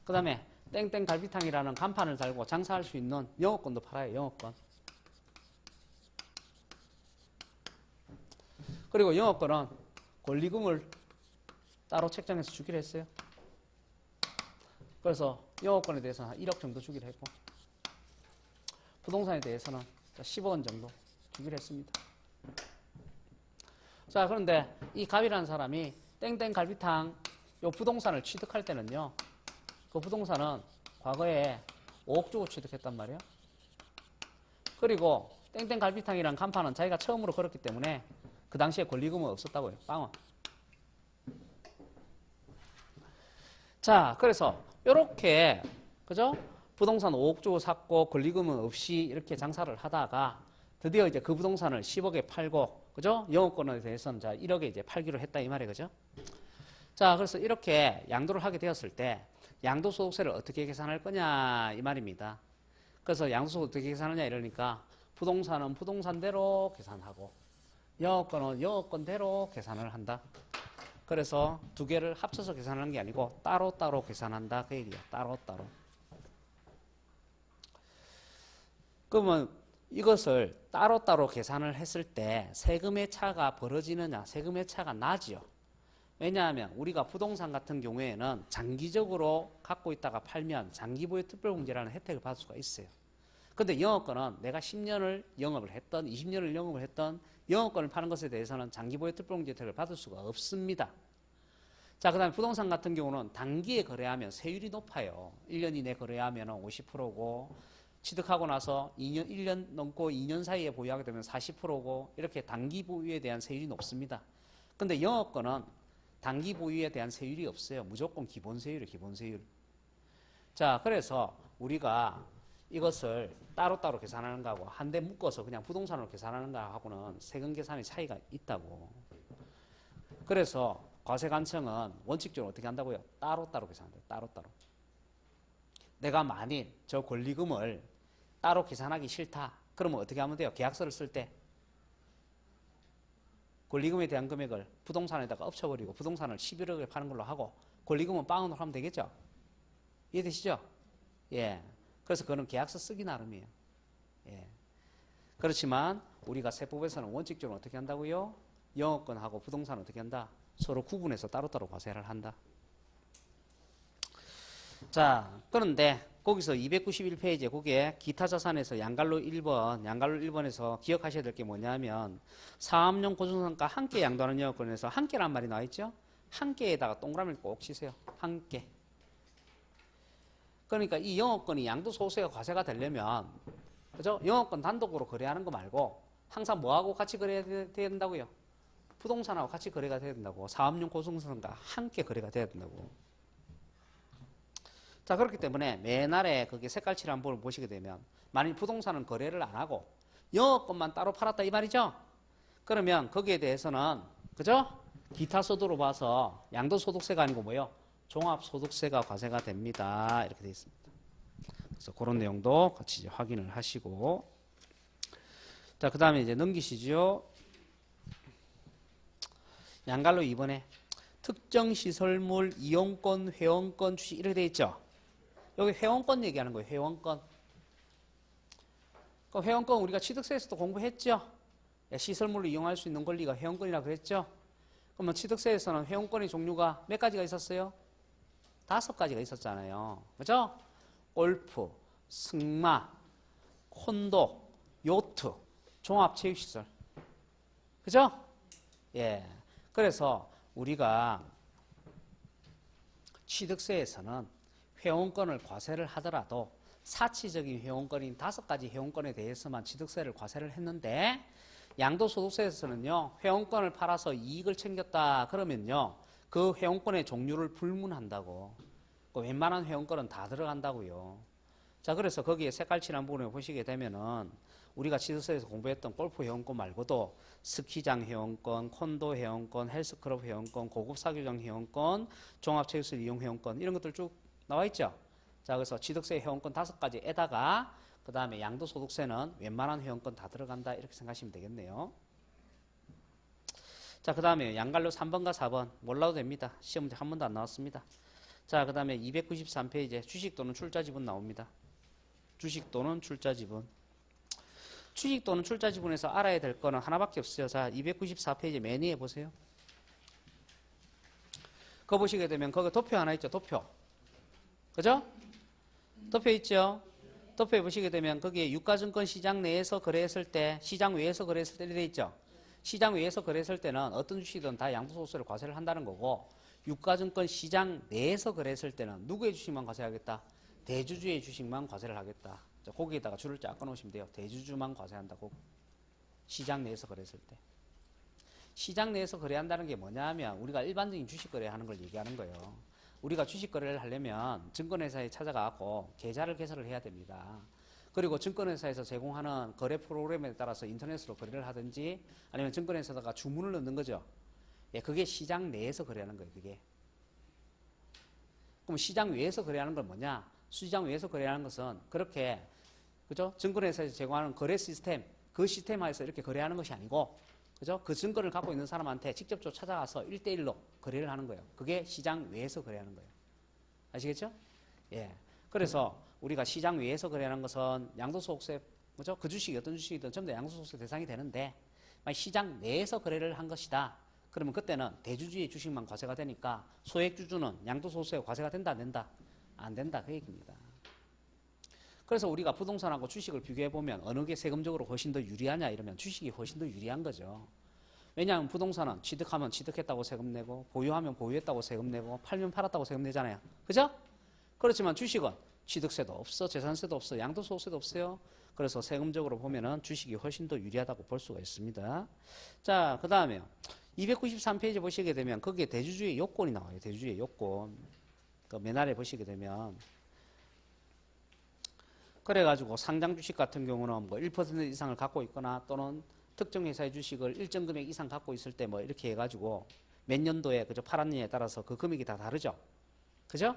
그 다음에 땡땡 갈비탕이라는 간판을 달고 장사할 수 있는 영업권도 팔아요. 영업권. 그리고 영업권은 권리금을 따로 책정해서 주기로 했어요. 그래서 영업권에 대해서는 한 1억 정도 주기로 했고 부동산에 대해서는 10억 원 정도 주기로 했습니다. 자, 그런데 이 갑이라는 사람이 땡땡 갈비탕 요 부동산을 취득할 때는요, 그 부동산은 과거에 5억 주고 취득했단 말이에요. 그리고 땡땡 갈비탕이라는 간판은 자기가 처음으로 걸었기 때문에 그 당시에 권리금은 없었다고요. 빵원. 자, 그래서 요렇게 그죠? 부동산 5억 주고 샀고 권리금은 없이 이렇게 장사를 하다가 드디어 이제 그 부동산을 10억에 팔고 그죠? 영업권에 대해서는 자 1억에 이제 팔기로 했다 이 말이에요. 그죠? 자, 그래서 이렇게 양도를 하게 되었을 때 양도소득세를 어떻게 계산할 거냐 이 말입니다. 그래서 양도소득 어떻게 계산하냐 이러니까 부동산은 부동산대로 계산하고 영업권은 영업권대로 계산을 한다. 그래서 두 개를 합쳐서 계산하는 게 아니고 따로따로 계산한다 그 얘기야. 따로따로. 그러면 이것을 따로따로 계산을 했을 때 세금의 차가 벌어지느냐? 세금의 차가 나지요. 왜냐하면 우리가 부동산 같은 경우에는 장기적으로 갖고 있다가 팔면 장기보유 특별공제라는 혜택을 받을 수가 있어요. 그런데 영업권은 내가 10년을 영업을 했던 20년을 영업을 했던 영업권을 파는 것에 대해서는 장기보유 특별공제 혜택을 받을 수가 없습니다. 자, 그 다음에 부동산 같은 경우는 단기에 거래하면 세율이 높아요. 1년 이내 거래하면 50%고 취득하고 나서 1년 넘고 2년 사이에 보유하게 되면 40%고 이렇게 단기 보유에 대한 세율이 높습니다. 근데 영업권은 단기 보유에 대한 세율이 없어요. 무조건 기본 세율이에요. 기본 세율. 자, 그래서 우리가 이것을 따로따로 계산하는 거하고 한데 묶어서 그냥 부동산으로 계산하는 거하고는 세금 계산의 차이가 있다고. 그래서 과세관청은 원칙적으로 어떻게 한다고요? 따로따로 계산한대요. 따로따로. 내가 만일 저 권리금을 따로 계산하기 싫다. 그러면 어떻게 하면 돼요? 계약서를 쓸 때 권리금에 대한 금액을 부동산에다가 엎쳐버리고 부동산을 11억에 파는 걸로 하고 권리금은 빵원으로 하면 되겠죠? 이해되시죠? 예. 그래서 그거는 계약서 쓰기 나름이에요. 예. 그렇지만 우리가 세법에서는 원칙적으로 어떻게 한다고요? 영업권하고 부동산은 어떻게 한다? 서로 구분해서 따로따로 과세를 한다. 자, 그런데 거기서 291페이지에 거기에 기타 자산에서 양갈로 1번에서 기억하셔야 될 게 뭐냐면 사업용 고정성가 함께 양도하는 영업권에서 함께란 말이 나와 있죠? 함께에다가 동그라미를 꼭 치세요. 함께. 그러니까 이 영업권이 양도소득세가 과세가 되려면 그죠? 영업권 단독으로 거래하는 거 말고 항상 뭐하고 같이 거래해야 된다고요? 부동산하고 같이 거래가 돼야 된다고. 사업용 고정성과 함께 거래가 돼야 된다고. 자, 그렇기 때문에 매날에 거기 색깔칠 한번 보시게 되면 만일 부동산은 거래를 안 하고 영업권만 따로 팔았다 이 말이죠? 그러면 거기에 대해서는 그죠? 기타 소득으로 봐서 양도소득세가 아니고 뭐요? 종합소득세가 과세가 됩니다. 이렇게 되어 있습니다. 그래서 그런 내용도 같이 이제 확인을 하시고 자, 그 다음에 이제 넘기시죠. 양갈로 2번에 특정 시설물 이용권, 회원권, 주식 이렇게 되어 있죠. 여기 회원권 얘기하는 거예요. 회원권. 그 회원권 우리가 취득세에서도 공부했죠. 시설물을 이용할 수 있는 권리가 회원권이라 그랬죠. 그러면 취득세에서는 회원권의 종류가 몇 가지가 있었어요? 5가지가 있었잖아요. 그죠? 골프, 승마, 콘도, 요트, 종합체육시설. 그죠? 예. 그래서 우리가 취득세에서는 회원권을 과세를 하더라도 사치적인 회원권인 5가지 회원권에 대해서만 취득세를 과세를 했는데 양도소득세에서는요. 회원권을 팔아서 이익을 챙겼다 그러면요. 그 회원권의 종류를 불문한다고. 그 웬만한 회원권은 다 들어간다고요. 자, 그래서 거기에 색깔칠한 부분을 보시게 되면은 우리가 취득세에서 공부했던 골프 회원권 말고도 스키장 회원권, 콘도 회원권, 헬스클럽 회원권, 고급 사교장 회원권, 종합체육시설 이용 회원권 이런 것들 쭉 나와 있죠. 자, 그래서 취득세 회원권 5가지에다가 그 다음에 양도소득세는 웬만한 회원권 다 들어간다 이렇게 생각하시면 되겠네요. 자, 그 다음에 양갈로 3번과 4번 몰라도 됩니다. 시험 문제 한 번도 안 나왔습니다. 자, 그 다음에 293페이지에 주식 또는 출자 지분 나옵니다. 주식 또는 출자 지분. 주식 또는 출자 지분에서 알아야 될 거는 하나밖에 없어요. 자, 294페이지 맨 위에 보세요. 그거 보시게 되면 거기 도표 하나 있죠. 도표. 그죠? 도표 있죠? 도표에 보시게 되면 거기에 유가증권 시장 내에서 거래했을 때, 시장 외에서 거래했을 때 이렇게 돼 있죠? 시장 외에서 거래했을 때는 어떤 주식이든 다 양도소득세를 과세를 한다는 거고 유가증권 시장 내에서 거래했을 때는 누구의 주식만 과세하겠다? 대주주의 주식만 과세를 하겠다. 거기에다가 줄을 쫙 끊어놓으시면 돼요. 대주주만 과세한다고. 시장 내에서 거래했을 때. 시장 내에서 거래한다는 게 뭐냐 하면 우리가 일반적인 주식 거래하는 걸 얘기하는 거예요. 우리가 주식 거래를 하려면 증권회사에 찾아가고 계좌를 개설을 해야 됩니다. 그리고 증권회사에서 제공하는 거래 프로그램에 따라서 인터넷으로 거래를 하든지 아니면 증권회사에다가 주문을 넣는 거죠. 예, 그게 시장 내에서 거래하는 거예요. 그게. 그럼 시장 외에서 거래하는 건 뭐냐? 시장 외에서 거래하는 것은 그렇게 그죠? 증권회사에서 제공하는 거래 시스템 그 시스템 하에서 이렇게 거래하는 것이 아니고 그죠? 그 증권을 갖고 있는 사람한테 직접적으로 찾아가서 1대1로 거래를 하는 거예요. 그게 시장 외에서 거래하는 거예요. 아시겠죠? 예. 그래서 우리가 시장 외에서 거래하는 것은 양도소득세, 그죠? 그 주식이 어떤 주식이든 전부 다 양도소득세 대상이 되는데 만약 시장 내에서 거래를 한 것이다. 그러면 그때는 대주주의 주식만 과세가 되니까 소액주주는 양도소득세가 과세가 된다 안 된다? 안 된다 그 얘기입니다. 그래서 우리가 부동산하고 주식을 비교해보면 어느 게 세금적으로 훨씬 더 유리하냐 이러면 주식이 훨씬 더 유리한 거죠. 왜냐하면 부동산은 취득하면 취득했다고 세금 내고 보유하면 보유했다고 세금 내고 팔면 팔았다고 세금 내잖아요. 그죠? 그렇지만 주식은 취득세도 없어 재산세도 없어 양도소득세도 없어요. 그래서 세금적으로 보면은 주식이 훨씬 더 유리하다고 볼 수가 있습니다. 자, 그 다음에요. 293페이지 보시게 되면 거기에 대주주의 요건이 나와요. 대주주의 요건. 그 맨 아래 보시게 되면 그래가지고 상장 주식 같은 경우는 뭐 1% 이상을 갖고 있거나 또는 특정 회사의 주식을 일정 금액 이상 갖고 있을 때 뭐 이렇게 해가지고 몇 년도에 그저 팔았느냐에 따라서 그 금액이 다 다르죠. 그죠?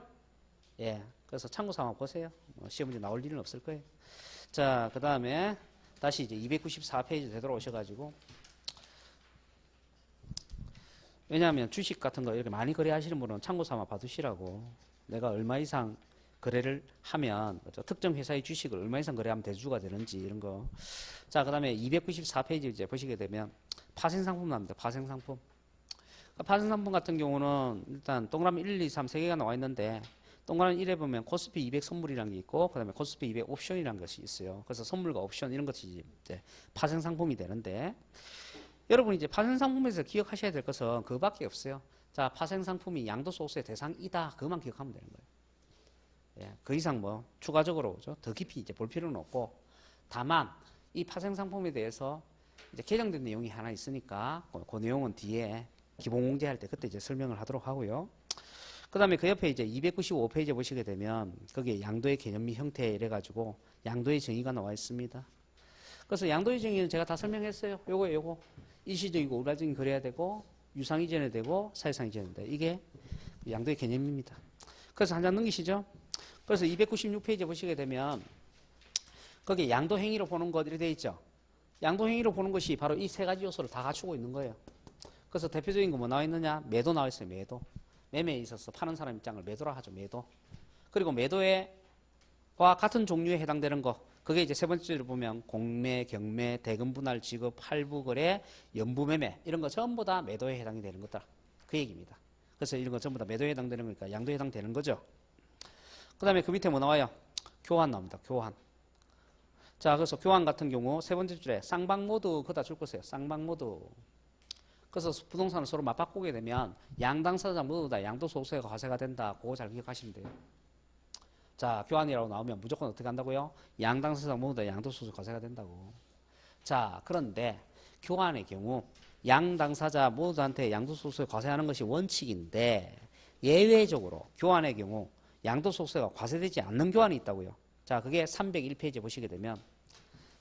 예. 그래서 참고삼아 보세요. 시험 문제 나올 일은 없을 거예요. 자, 그 다음에 다시 이제 294페이지 되돌아오셔가지고 왜냐하면 주식 같은 거 이렇게 많이 거래하시는 분은 참고삼아 받으시라고 내가 얼마 이상 거래를 하면 그렇죠? 특정 회사의 주식을 얼마 이상 거래하면 대주주가 되는지 이런 거. 자, 그다음에 294페이지 이제 보시게 되면 파생 상품 나옵니다. 파생 상품. 파생 상품 같은 경우는 일단 동그라미 1, 2, 3 세 개가 나와 있는데 동그라미 1에 보면 코스피 200 선물이라는 게 있고 그다음에 코스피 200 옵션이라는 것이 있어요. 그래서 선물과 옵션 이런 것이 이제 파생 상품이 되는데 여러분이 이제 파생 상품에서 기억하셔야 될 것은 그밖에 없어요. 자, 파생 상품이 양도소득세 대상이다. 그것만 기억하면 되는 거예요. 예, 그 이상 뭐 추가적으로 그죠? 더 깊이 이제 볼 필요는 없고 다만 이 파생 상품에 대해서 이제 개정된 내용이 하나 있으니까 그 내용은 뒤에 기본 공제할 때 그때 이제 설명을 하도록 하고요. 그 다음에 그 옆에 이제 295페이지 보시게 되면 거기에 양도의 개념 및 형태 이래가지고 양도의 정의가 나와 있습니다. 그래서 양도의 정의는 제가 다 설명했어요. 요거 일시적이고 우발적인 거래야 되고 유상 이전에 되고 사유상 이전에 돼. 이게 양도의 개념입니다. 그래서 한 장 넘기시죠. 그래서 296페이지 보시게 되면 거기에 양도 행위로 보는 것 이렇게 돼 있죠. 양도 행위로 보는 것이 바로 이 세 가지 요소를 다 갖추고 있는 거예요. 그래서 대표적인 거 뭐 나와 있느냐? 매도 나와 있어요. 매도. 매매에 있어서 파는 사람 입장을 매도라 하죠. 매도. 그리고 매도와 같은 종류에 해당되는 거. 그게 이제 세 번째로 보면 공매, 경매, 대금 분할, 지급, 할부 거래, 연부 매매 이런 거 전부 다 매도에 해당이 되는 것다. 그 얘기입니다. 그래서 이런 거 전부 다 매도에 해당되는 거니까 양도에 해당되는 거죠. 그 다음에 그 밑에 뭐 나와요? 교환 나옵니다. 교환. 자, 그래서 교환 같은 경우 세 번째 줄에 쌍방 모두 그다 줄 것이에요. 쌍방 모두. 그래서 부동산을 서로 맞바꾸게 되면 양당사자 모두 다 양도소득세가 과세가 된다. 그거 잘 기억하시면 돼요. 자, 교환이라고 나오면 무조건 어떻게 한다고요? 양당사자 모두 다 양도소득세 과세가 된다고. 자, 그런데 교환의 경우 양당사자 모두한테 양도소득세 과세하는 것이 원칙인데 예외적으로 교환의 경우 양도소득세가 과세되지 않는 교환이 있다고요. 자, 그게 301페이지 보시게 되면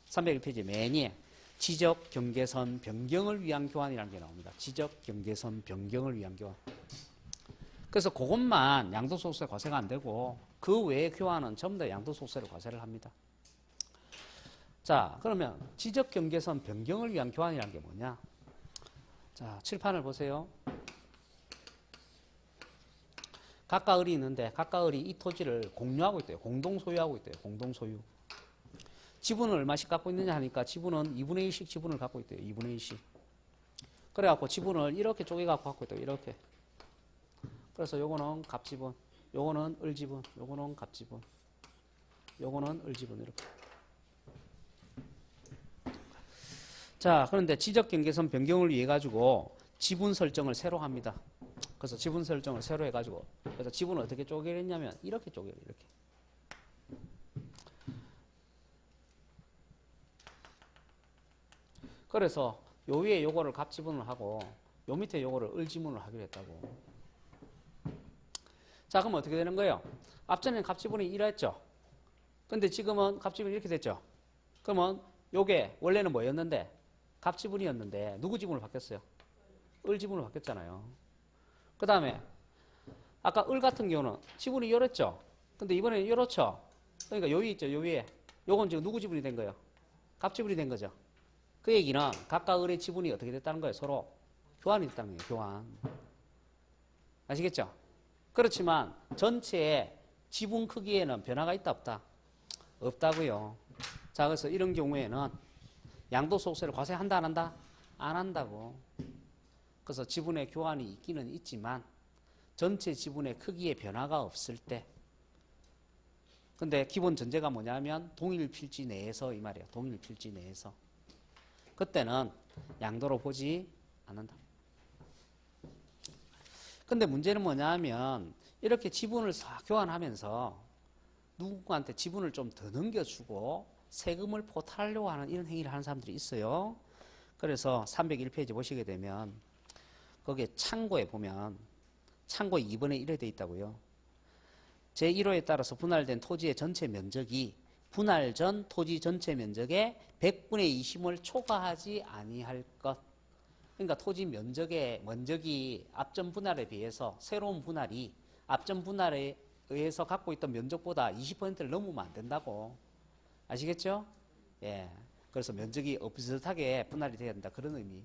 301페이지 맨 위에 지적 경계선 변경을 위한 교환이라는 게 나옵니다. 지적 경계선 변경을 위한 교환. 그래서 그것만 양도소득세 과세가 안 되고 그 외의 교환은 전부 다 양도소득세를 과세를 합니다. 자, 그러면 지적 경계선 변경을 위한 교환이라는 게 뭐냐? 자, 칠판을 보세요. 각각 을이 있는데 각각 을이 이 토지를 공유하고 있대요. 공동 소유하고 있대요. 공동 소유. 지분을 얼마씩 갖고 있느냐 하니까 지분은 2분의 1씩 지분을 갖고 있대요. 2분의 1씩. 그래갖고 지분을 이렇게 쪼개갖고 갖고 있대요. 이렇게. 그래서 요거는 갑지분, 요거는 을지분, 요거는 갑지분, 요거는 을지분 이렇게. 자, 그런데 지적경계선 변경을 위해 가지고 지분 설정을 새로 합니다. 그래서 지분 설정을 새로 해가지고 그래서 지분을 어떻게 쪼개랬냐면 이렇게 쪼개요. 이렇게. 그래서 요 위에 요거를 갑지분을 하고 요 밑에 요거를 을지분을 하기로 했다고. 자, 그럼 어떻게 되는 거예요? 앞전에는 갑지분이 이랬죠. 근데 지금은 갑지분이 이렇게 됐죠. 그러면 요게 원래는 뭐였는데 갑지분이었는데 누구 지분으로 바뀌었어요? 을지분으로 바뀌었잖아요. 그 다음에 아까 을 같은 경우는 지분이 이랬죠. 근데 이번에는 이렇죠. 그러니까 요 위에 있죠. 요 위에. 요건 지금 누구 지분이 된 거예요? 갑지분이 된 거죠. 그 얘기는 각각 을의 지분이 어떻게 됐다는 거예요? 서로 교환이 됐다는 거예요. 교환. 아시겠죠? 그렇지만 전체의 지분 크기에는 변화가 있다 없다? 없다고요. 자, 그래서 이런 경우에는 양도소득세를 과세한다 안 한다? 안 한다고. 그래서 지분의 교환이 있기는 있지만 전체 지분의 크기에 변화가 없을 때 근데 기본 전제가 뭐냐면 동일 필지 내에서 이 말이에요. 동일 필지 내에서. 그때는 양도로 보지 않는다. 근데 문제는 뭐냐면 이렇게 지분을 싹 교환하면서 누군가한테 지분을 좀 더 넘겨주고 세금을 포탈하려고 하는 이런 행위를 하는 사람들이 있어요. 그래서 301페이지 보시게 되면 거기에 창고에 보면 창고 2분의 1에 되어 있다고요. 제1호에 따라서 분할된 토지의 전체 면적이 분할 전 토지 전체 면적의 100분의 20을 초과하지 아니할 것. 그러니까 토지 면적이 앞전 분할에 비해서 새로운 분할이 앞전 분할에 의해서 갖고 있던 면적보다 20%를 넘으면 안 된다고. 아시겠죠? 예. 그래서 면적이 비슷하게 분할이 돼야 된다. 그런 의미.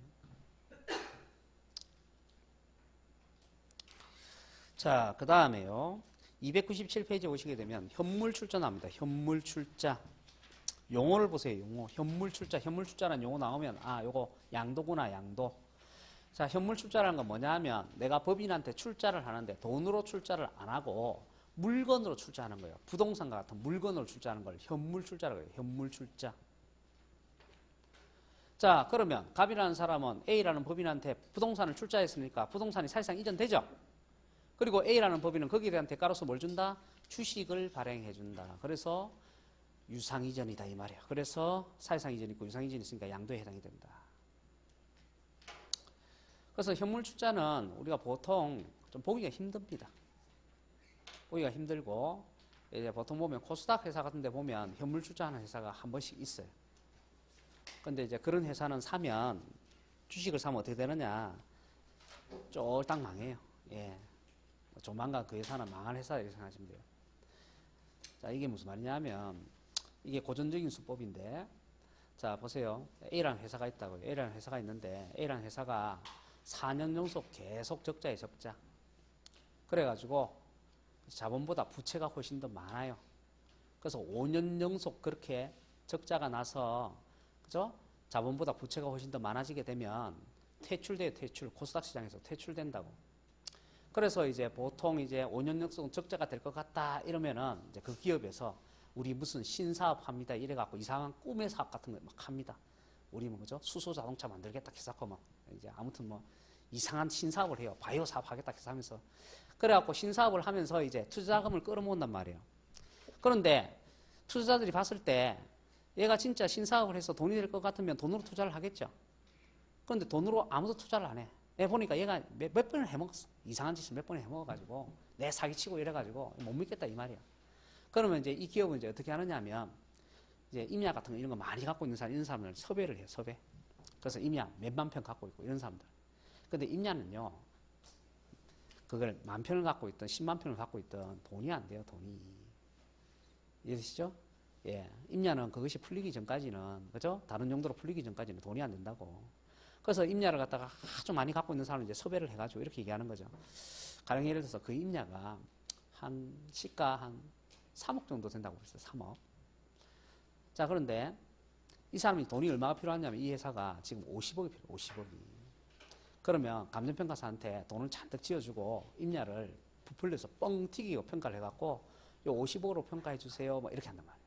자, 그 다음에요. 297페이지에 오시게 되면 현물출자 나옵니다. 현물출자. 용어를 보세요. 용어. 현물출자. 현물출자라는 용어 나오면 아, 요거 양도구나, 양도. 자, 현물출자라는 건 뭐냐 하면 내가 법인한테 출자를 하는데 돈으로 출자를 안 하고 물건으로 출자하는 거예요. 부동산과 같은 물건으로 출자하는 걸 현물출자라고 해요. 현물출자. 자, 그러면 갑이라는 사람은 A라는 법인한테 부동산을 출자했으니까 부동산이 사실상 이전되죠. 그리고 A라는 법인은 거기에 대한 대가로서 뭘 준다? 주식을 발행해 준다. 그래서 유상이전이다 이 말이야. 그래서 사실상 이전 있고 유상이전 있으니까 양도에 해당이 된다. 그래서 현물출자는 우리가 보통 좀 보기가 힘듭니다. 보기가 힘들고 이제 보통 보면 코스닥 회사 같은 데 보면 현물출자하는 회사가 한 번씩 있어요. 근데 이제 그런 회사는 사면 주식을 사면 어떻게 되느냐? 쫄딱 망해요. 예. 조만간 그 회사는 망할 회사 이렇게 생각하시면 돼요. 자, 이게 무슨 말이냐면 이게 고전적인 수법인데 자, 보세요. A라는 회사가 있다고요. A라는 회사가 있는데 A라는 회사가 4년 연속 계속 적자에 적자. 그래가지고 자본보다 부채가 훨씬 더 많아요. 그래서 5년 연속 그렇게 적자가 나서 그죠? 자본보다 부채가 훨씬 더 많아지게 되면 퇴출돼요. 퇴출. 코스닥 시장에서 퇴출된다고. 그래서 이제 보통 이제 5년 연속 적자가 될 것 같다 이러면은 이제 그 기업에서 우리 무슨 신사업 합니다 이래갖고 이상한 꿈의 사업 같은 거 막 합니다. 우리 뭐 그죠? 수소 자동차 만들겠다 해서 막 이제 아무튼 뭐 이상한 신사업을 해요. 바이오 사업 하겠다 해서 하면서 그래갖고 신사업을 하면서 이제 투자자금을 끌어모은단 말이에요. 그런데 투자자들이 봤을 때 얘가 진짜 신사업을 해서 돈이 될 것 같으면 돈으로 투자를 하겠죠. 그런데 돈으로 아무도 투자를 안 해. 얘 보니까 얘가 몇 번을 해먹었어. 이상한 짓을 몇 번을 해먹어가지고 내 사기치고 이래가지고 못 믿겠다 이 말이야. 그러면 이제 이 기업은 이제 어떻게 하느냐 하면 이제 임야 같은 거 이런 거 많이 갖고 있는 사람 이런 사람을 섭외를 해요. 섭외. 그래서 임야 몇만 평 갖고 있고 이런 사람들. 근데 임야는요. 그걸 만 평을 갖고 있던 10만 평을 갖고 있던 돈이 안 돼요. 돈이. 이해되시죠? 예. 임야는 그것이 풀리기 전까지는 그죠? 다른 용도로 풀리기 전까지는 돈이 안 된다고. 그래서 임야를 갖다가 아주 많이 갖고 있는 사람을 이제 섭외를 해가지고 이렇게 얘기하는 거죠. 가령 예를 들어서 그 임야가 한 시가 한 3억 정도 된다고 그랬어요. 3억. 자, 그런데 이 사람이 돈이 얼마가 필요하냐면 이 회사가 지금 50억이 필요해요. 50억이. 그러면 감정평가사한테 돈을 잔뜩 지어주고 임야를 부풀려서 뻥 튀기고 평가를 해갖고 요 50억으로 평가해 주세요. 뭐 이렇게 한단 말이에요.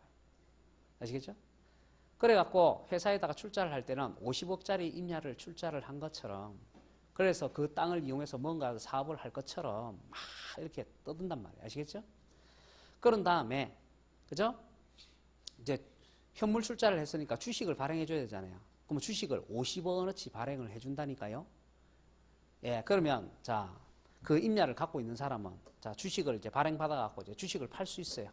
아시겠죠? 그래갖고 회사에다가 출자를 할 때는 50억짜리 임야를 출자를 한 것처럼 그래서 그 땅을 이용해서 뭔가 사업을 할 것처럼 막 이렇게 떠든단 말이에요. 아시겠죠? 그런 다음에 그죠? 이제 현물 출자를 했으니까 주식을 발행해 줘야 되잖아요. 그러면 주식을 50원어치 발행을 해 준다니까요. 예, 그러면 자, 그 임야를 갖고 있는 사람은 자, 주식을 이제 발행 받아 갖고 이제 주식을 팔 수 있어요.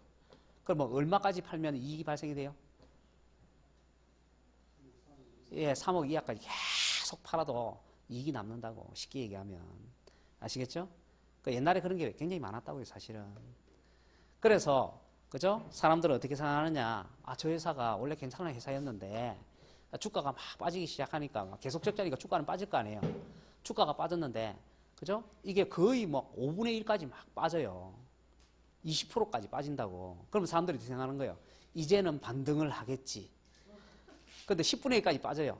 그럼 뭐 얼마까지 팔면 이익이 발생이 돼요? 예, 3억 이하까지 계속 팔아도 이익이 남는다고 쉽게 얘기하면 아시겠죠? 그 옛날에 그런 게 굉장히 많았다고요, 사실은. 그래서 그죠? 사람들은 어떻게 생각하느냐? 아, 저 회사가 원래 괜찮은 회사였는데 주가가 막 빠지기 시작하니까 막 계속 적자니까 주가는 빠질 거 아니에요. 주가가 빠졌는데 그죠? 이게 거의 뭐 5분의 1까지 막 빠져요. 20%까지 빠진다고. 그러면 사람들이 생각하는 거예요. 이제는 반등을 하겠지. 근데 10분의 1까지 빠져요.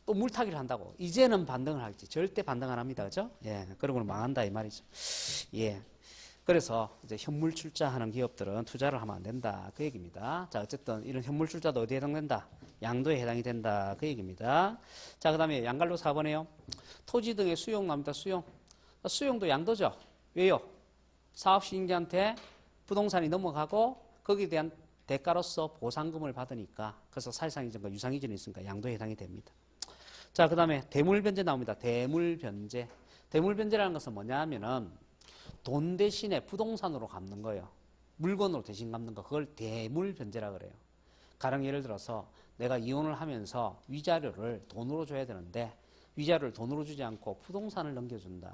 또 물타기를 한다고. 이제는 반등을 하겠지. 절대 반등 안 합니다. 그죠? 예. 그러고는 망한다 이 말이죠. 예. 그래서 이제 현물 출자하는 기업들은 투자를 하면 안 된다. 그 얘기입니다. 자, 어쨌든 이런 현물 출자도 어디에 해당된다? 양도에 해당이 된다. 그 얘기입니다. 자, 그 다음에 양갈로 4번에요. 토지 등의 수용 나옵니다. 수용. 수용도 양도죠. 왜요? 사업 시행자한테 부동산이 넘어가고 거기에 대한 대가로서 보상금을 받으니까 그래서 사실상 이제 유상이전이 있으니까 양도에 해당이 됩니다. 자, 그 다음에 대물변제 나옵니다. 대물변제. 대물변제라는 것은 뭐냐 하면은 돈 대신에 부동산으로 갚는 거예요. 물건으로 대신 갚는 거. 그걸 대물변제라 그래요. 가령 예를 들어서 내가 이혼을 하면서 위자료를 돈으로 줘야 되는데 위자료를 돈으로 주지 않고 부동산을 넘겨준다.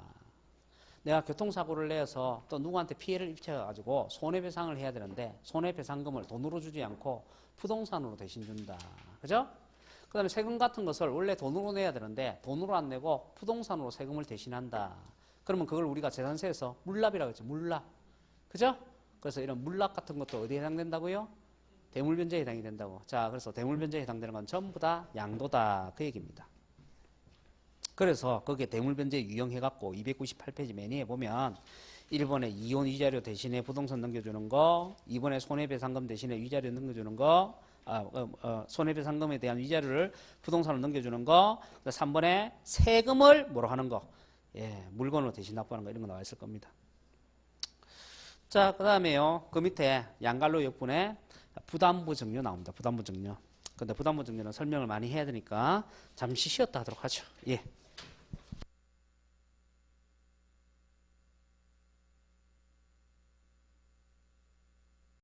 내가 교통사고를 내서 또 누구한테 피해를 입혀가지고 손해배상을 해야 되는데 손해배상금을 돈으로 주지 않고 부동산으로 대신 준다. 그죠? 그 다음에 세금 같은 것을 원래 돈으로 내야 되는데 돈으로 안 내고 부동산으로 세금을 대신한다. 그러면 그걸 우리가 재산세에서 물납이라고 했죠. 물납. 그죠? 그래서 이런 물납 같은 것도 어디에 해당된다고요? 대물변제에 해당이 된다고. 자, 그래서 대물변제에 해당되는 건 전부 다 양도다. 그 얘기입니다. 그래서 거기에 대물변제 유형해갖고 298페이지 매니에 보면 1번에 이혼 위자료 대신에 부동산 넘겨주는 거, 2번에 손해배상금 대신에 위자료 넘겨주는 거, 손해배상금에 대한 위자료를 부동산으로 넘겨주는 거, 3번에 세금을 뭐로 하는 거, 예, 물건으로 대신 납부하는 거 이런 거 나와 있을 겁니다. 자, 그 다음에요. 그 밑에 양갈로 역분에 부담부 증여 나옵니다. 부담부 증여. 근데 부담부 증여는 설명을 많이 해야 되니까 잠시 쉬었다 하도록 하죠. 예.